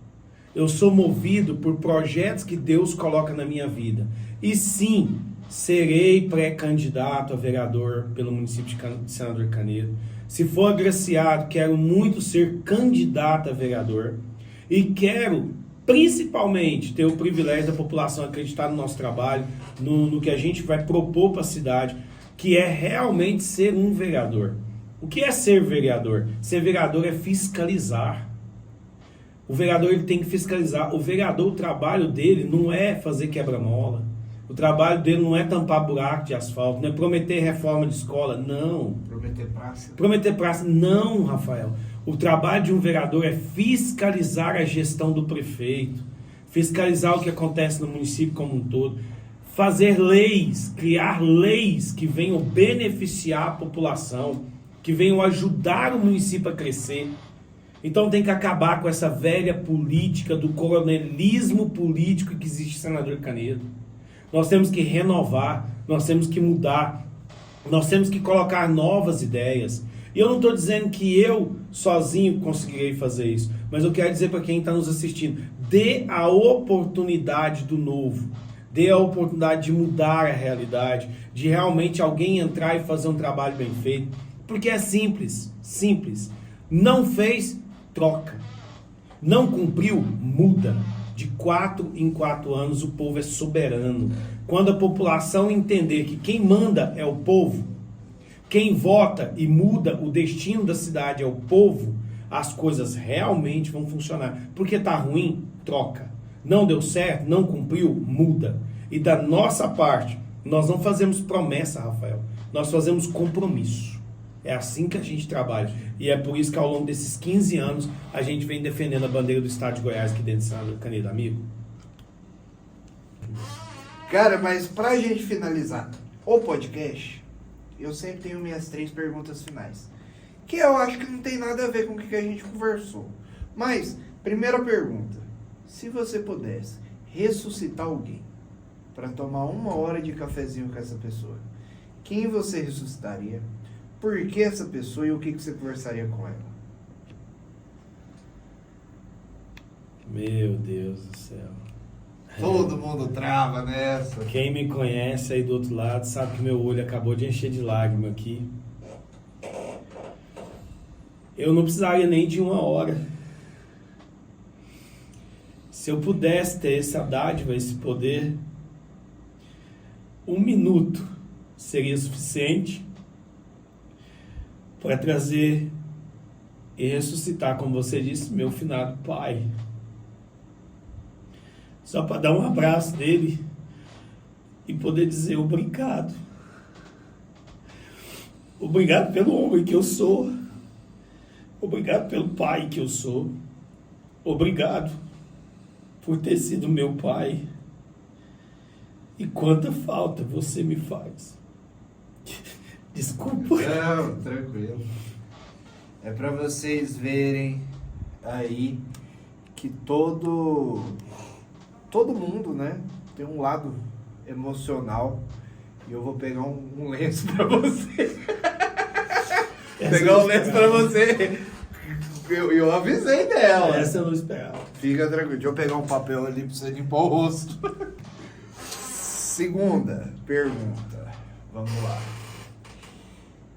[SPEAKER 4] Eu sou movido por projetos que Deus coloca na minha vida. E sim, serei pré-candidato a vereador pelo município de Senador Canedo. Se for agraciado, quero muito ser candidato a vereador. E quero, principalmente, ter o privilégio da população acreditar no nosso trabalho, no que a gente vai propor para a cidade, que é realmente ser um vereador. O que é ser vereador? Ser vereador é fiscalizar. O vereador ele tem que fiscalizar. O vereador, o trabalho dele não é fazer quebra-mola. O trabalho dele não é tampar buraco de asfalto, não é prometer reforma de escola, não.
[SPEAKER 1] Prometer praça.
[SPEAKER 4] Prometer praça, não, Rafael. O trabalho de um vereador é fiscalizar a gestão do prefeito, fiscalizar o que acontece no município como um todo, fazer leis, criar leis que venham beneficiar a população, que venham ajudar o município a crescer. Então tem que acabar com essa velha política do coronelismo político que existe em Senador Canedo. Nós temos que renovar, nós temos que mudar, nós temos que colocar novas ideias. E eu não estou dizendo que eu sozinho conseguirei fazer isso, mas eu quero dizer para quem está nos assistindo, dê a oportunidade do novo, dê a oportunidade de mudar a realidade, de realmente alguém entrar e fazer um trabalho bem feito, porque é simples, simples. Não fez, troca. Não cumpriu, muda. De 4 em 4 anos o povo é soberano. Quando a população entender que quem manda é o povo, quem vota e muda o destino da cidade é o povo, as coisas realmente vão funcionar. Porque tá ruim, troca. Não deu certo, não cumpriu, muda. E da nossa parte, nós não fazemos promessa, Rafael. Nós fazemos compromisso. É assim que a gente trabalha. E é por isso que ao longo desses 15 anos a gente vem defendendo a bandeira do estado de Goiás aqui dentro de Senador Canedo, amigo.
[SPEAKER 1] Cara, mas pra gente finalizar o podcast, eu sempre tenho minhas 3 perguntas finais. Que eu acho que não tem nada a ver com o que a gente conversou. Mas, primeira pergunta. Se você pudesse ressuscitar alguém para tomar 1 hora de cafezinho com essa pessoa, quem você ressuscitaria? Por que essa pessoa e o que você conversaria com ela?
[SPEAKER 4] Meu Deus do céu.
[SPEAKER 1] Todo mundo trava nessa.
[SPEAKER 4] Quem me conhece aí do outro lado sabe que meu olho acabou de encher de lágrima aqui. Eu não precisaria nem de 1 hora. Se eu pudesse ter essa dádiva, esse poder, 1 minuto seria suficiente para trazer e ressuscitar, como você disse, meu finado pai. Só para dar um abraço dele e poder dizer obrigado. Obrigado pelo homem que eu sou. Obrigado pelo pai que eu sou. Obrigado por ter sido meu pai. E quanta falta você me faz. Desculpa.
[SPEAKER 1] Não, tranquilo. É pra vocês verem aí que todo mundo, né, tem um lado emocional. E eu vou pegar um lenço pra você. Pegar um lenço pra você. Eu avisei dela.
[SPEAKER 4] Essa eu não esperava.
[SPEAKER 1] Fica tranquilo. Deixa eu pegar um papel ali pra você limpar o rosto. Segunda pergunta. Vamos lá.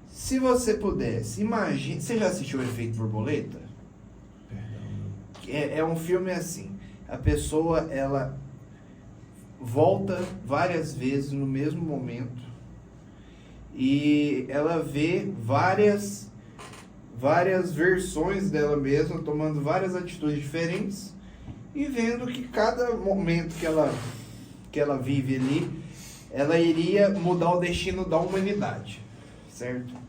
[SPEAKER 1] Se você pudesse, imagine... Você já assistiu o Efeito Borboleta? É um filme assim. A pessoa, ela volta várias vezes no mesmo momento. E ela vê várias versões dela mesma, tomando várias atitudes diferentes. E vendo que cada momento que ela vive ali, ela iria mudar o destino da humanidade. Certo?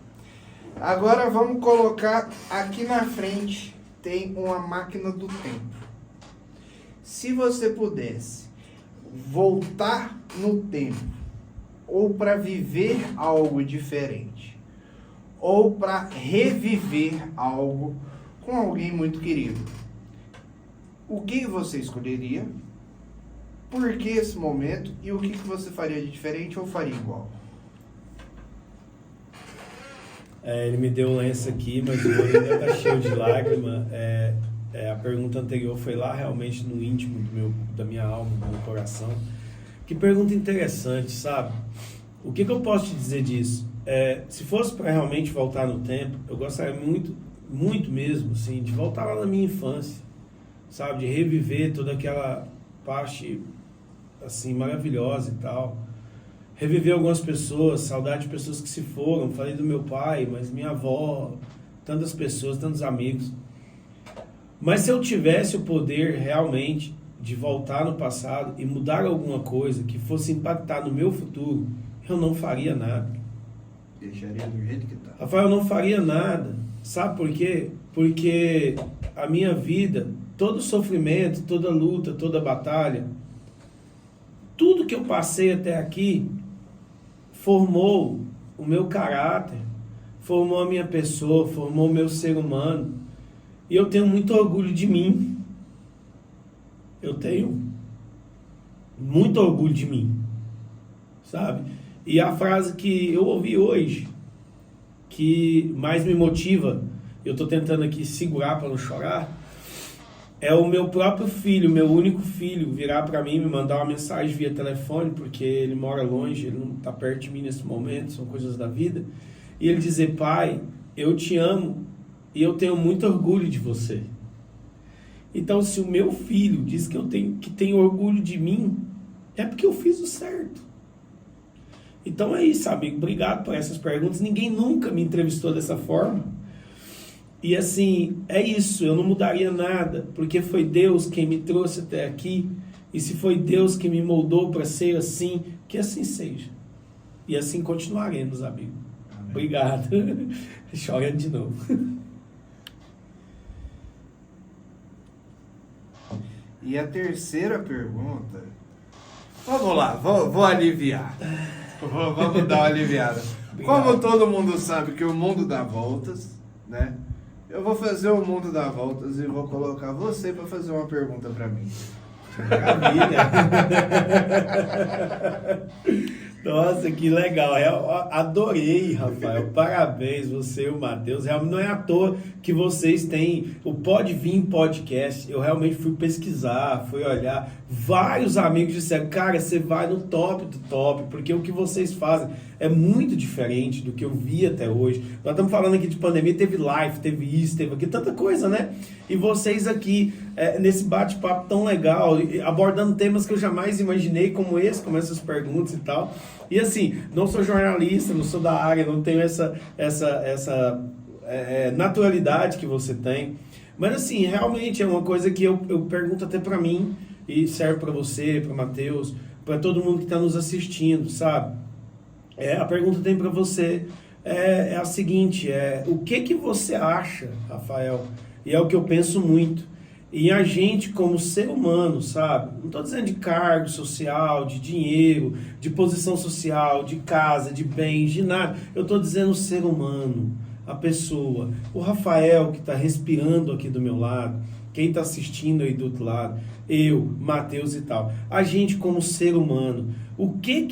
[SPEAKER 1] Agora vamos colocar aqui na frente, tem uma máquina do tempo. Se você pudesse voltar no tempo, ou para viver algo diferente, ou para reviver algo com alguém muito querido, o que você escolheria? Por que esse momento? E o que você faria de diferente ou faria igual?
[SPEAKER 4] Ele me deu um lenço aqui, mas o olho ainda tá cheio de lágrima. A pergunta anterior foi lá realmente no íntimo da minha alma, do meu coração. Que pergunta interessante, sabe? O que eu posso te dizer disso? Se fosse para realmente voltar no tempo, eu gostaria muito, muito mesmo, assim, de voltar lá na minha infância. sabe? De reviver toda aquela parte, assim, maravilhosa e tal. Reviver algumas pessoas, saudade de pessoas que se foram. Falei do meu pai, mas minha avó, tantas pessoas, tantos amigos. Mas se eu tivesse o poder realmente de voltar no passado e mudar alguma coisa que fosse impactar no meu futuro, eu não faria nada.
[SPEAKER 1] Deixaria do jeito que tá.
[SPEAKER 4] Rafael, eu não faria nada. Sabe por quê? Porque a minha vida, todo sofrimento, toda luta, toda batalha, tudo que eu passei até aqui formou o meu caráter, formou a minha pessoa, formou o meu ser humano. E eu tenho muito orgulho de mim. Eu tenho muito orgulho de mim, sabe? E a frase que eu ouvi hoje, que mais me motiva, eu estou tentando aqui segurar para não chorar, é o meu próprio filho, meu único filho, virar para mim, me mandar uma mensagem via telefone, porque ele mora longe, ele não está perto de mim nesse momento, são coisas da vida, e ele dizer: pai, eu te amo e eu tenho muito orgulho de você. Então, se o meu filho diz que tem orgulho de mim, é porque eu fiz o certo. Então é isso, amigo. Obrigado por essas perguntas. Ninguém nunca me entrevistou dessa forma. E assim, é isso. Eu não mudaria nada, porque foi Deus quem me trouxe até aqui. E se foi Deus que me moldou para ser assim, que assim seja. E assim continuaremos, amigo. Amém. Obrigado. Chorando de novo.
[SPEAKER 1] E a terceira pergunta... Vamos lá, vou aliviar. Vamos dar uma aliviada. Como todo mundo sabe que o mundo dá voltas, né? Eu vou fazer o mundo dar voltas e vou colocar você para fazer uma pergunta para mim.
[SPEAKER 4] Maravilha! Nossa, que legal! Eu adorei, Rafael. Parabéns, você e o Matheus. Realmente não é à toa que vocês têm o Pode Vir Podcast. Eu realmente fui pesquisar, fui olhar. Vários amigos disseram: cara, você vai no top do top, porque o que vocês fazem é muito diferente do que eu vi até hoje. Nós estamos falando aqui de pandemia, teve live, teve isso, teve aquilo, tanta coisa, né? E vocês aqui, nesse bate-papo tão legal, abordando temas que eu jamais imaginei, como esse, como essas perguntas e tal. E assim, não sou jornalista, não sou da área, não tenho essa naturalidade que você tem. Mas assim, realmente é uma coisa que eu pergunto até pra mim, e serve pra você, pra Matheus, pra todo mundo que tá nos assistindo, sabe? A pergunta tem pra você é a seguinte, o que você acha, Rafael? E é o que eu penso muito. E a gente, como ser humano, sabe? Não estou dizendo de cargo social, de dinheiro, de posição social, de casa, de bens, de nada. Eu estou dizendo o ser humano, a pessoa. O Rafael, que está respirando aqui do meu lado, quem está assistindo aí do outro lado, eu, Matheus e tal. A gente, como ser humano, o que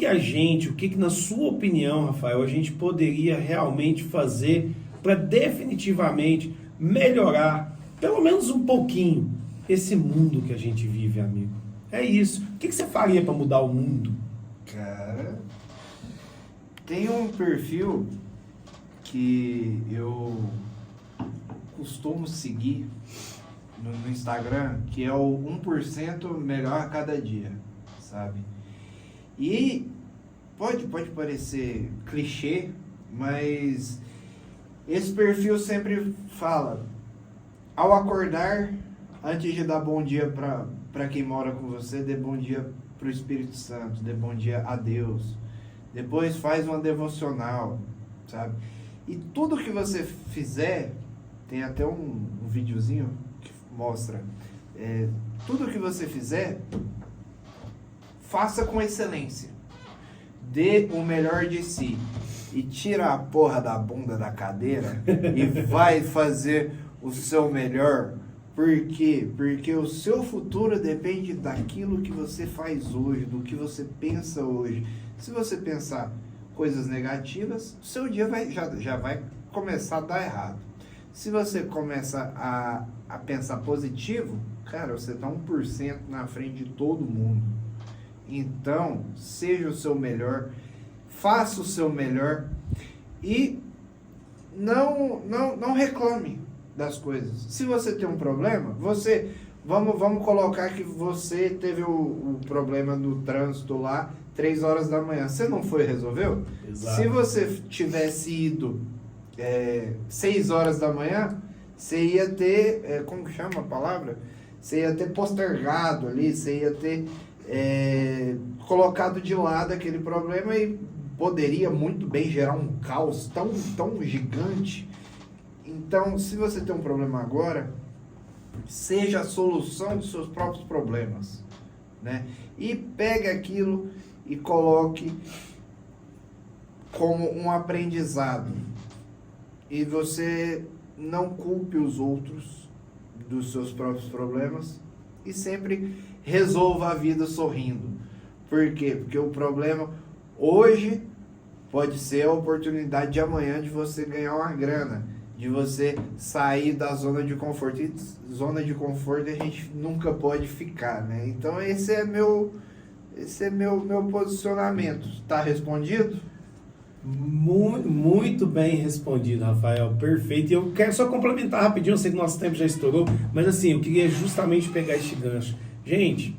[SPEAKER 4] na sua opinião, Rafael, a gente poderia realmente fazer para definitivamente melhorar, pelo menos um pouquinho, esse mundo que a gente vive, amigo? É isso. O que você faria para mudar o mundo?
[SPEAKER 1] Cara, tem um perfil que eu costumo seguir no Instagram, que é o 1% melhor a cada dia, sabe? E pode parecer clichê, mas esse perfil sempre fala: ao acordar, antes de dar bom dia para quem mora com você, dê bom dia para o Espírito Santo, dê bom dia a Deus. Depois faz uma devocional, sabe? E tudo que você fizer, tem até um videozinho que mostra, tudo que você fizer, faça com excelência. Dê o melhor de si. E tira a porra da bunda da cadeira e vai fazer o seu melhor. Por quê? Porque o seu futuro depende daquilo que você faz hoje, do que você pensa hoje. Se você pensar coisas negativas, o seu dia já vai começar a dar errado. Se você começa a pensar positivo, cara, você está 1% na frente de todo mundo. Então, seja o seu melhor, faça o seu melhor e não reclame das coisas. Se você tem um problema, você Vamos colocar que você teve o problema no trânsito lá, 3 horas da manhã. Você não foi e resolveu?
[SPEAKER 4] Exato.
[SPEAKER 1] Se você tivesse ido 6 horas da manhã, você ia ter, como que chama a palavra? Você ia ter postergado ali, você ia ter colocado de lado aquele problema e poderia muito bem gerar um caos tão gigante. Então, se você tem um problema agora, seja a solução dos seus próprios problemas, né? E pegue aquilo e coloque como um aprendizado. E você não culpe os outros dos seus próprios problemas e sempre resolva a vida sorrindo. Por quê? Porque o problema hoje pode ser a oportunidade de amanhã de você ganhar uma grana, de você sair da zona de conforto. E zona de conforto a gente nunca pode ficar, né? Então esse é meu posicionamento. Tá respondido?
[SPEAKER 4] Muito bem respondido, Rafael. Perfeito. E eu quero só complementar rapidinho, eu sei que nosso tempo já estourou, mas assim, eu queria justamente pegar este gancho. Gente,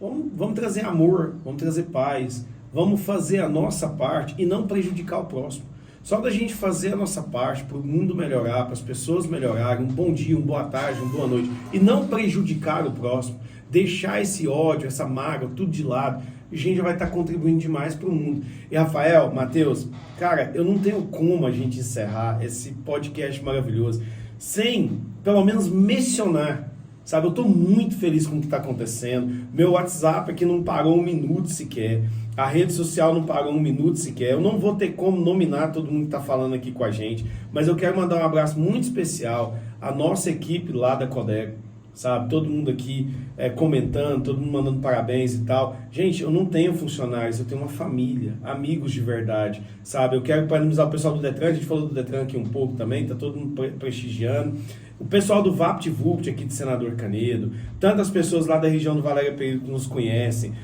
[SPEAKER 4] vamos trazer amor, vamos trazer paz, vamos fazer a nossa parte e não prejudicar o próximo. Só da gente fazer a nossa parte para o mundo melhorar, para as pessoas melhorarem, um bom dia, uma boa tarde, uma boa noite, e não prejudicar o próximo, deixar esse ódio, essa mágoa, tudo de lado, a gente já vai estar contribuindo demais para o mundo. E Rafael, Matheus, cara, eu não tenho como a gente encerrar esse podcast maravilhoso sem, pelo menos, mencionar. Sabe, eu estou muito feliz com o que está acontecendo. Meu WhatsApp aqui não parou um minuto sequer. A rede social não parou um minuto sequer. Eu não vou ter como nominar todo mundo que está falando aqui com a gente, mas eu quero mandar um abraço muito especial à nossa equipe lá da Codeco. Sabe, todo mundo aqui comentando, todo mundo mandando parabéns e tal. Gente, eu não tenho funcionários, eu tenho uma família, amigos de verdade, sabe? Eu quero parabenizar o pessoal do Detran, a gente falou do Detran aqui um pouco também, tá todo mundo prestigiando. O pessoal do VaptVupt aqui de Senador Canedo, tantas pessoas lá da região do Valéria Pereira que nos conhecem,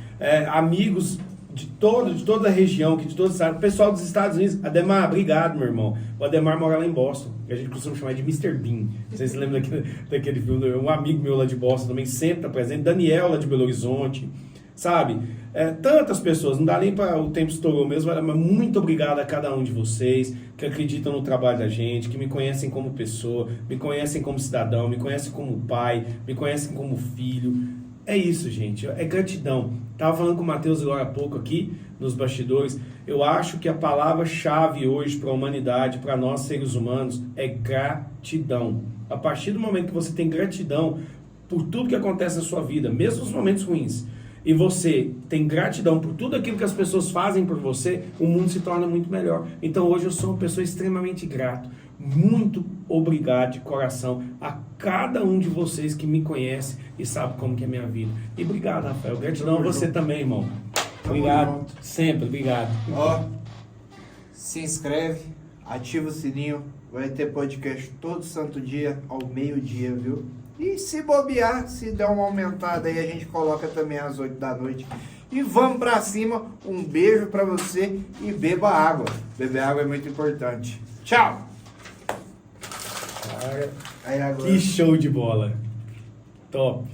[SPEAKER 4] amigos de toda a região, de todo o estado, o pessoal dos Estados Unidos. Ademar, obrigado, meu irmão. O Ademar mora lá em Boston, que a gente costuma chamar de Mr. Bean. Não sei se você lembra daquele filme. Um amigo meu lá de Boston também sempre está presente. Daniel lá de Belo Horizonte, sabe? Tantas pessoas, não dá nem para o tempo estourou mesmo, mas muito obrigado a cada um de vocês que acreditam no trabalho da gente, que me conhecem como pessoa, me conhecem como cidadão, me conhecem como pai, me conhecem como filho. É isso, gente, é gratidão. Tava falando com o Matheus agora há pouco aqui, nos bastidores. Eu acho que a palavra-chave hoje para a humanidade, para nós seres humanos, é gratidão. A partir do momento que você tem gratidão por tudo que acontece na sua vida, mesmo nos momentos ruins, e você tem gratidão por tudo aquilo que as pessoas fazem por você, o mundo se torna muito melhor. Então hoje eu sou uma pessoa extremamente grato. Muito obrigado de coração a cada um de vocês que me conhece e sabe como que é a minha vida. E obrigado, Rafael. Gratidão a você também, irmão. Obrigado. Sempre, obrigado.
[SPEAKER 1] Ó, se inscreve, ativa o sininho. Vai ter podcast todo santo dia, ao meio-dia, viu? E se bobear, se der uma aumentada aí, a gente coloca também às 8 da noite. E vamos pra cima. Um beijo pra você e beba água. Beber água é muito importante. Tchau!
[SPEAKER 4] Cara, que show de bola. Top.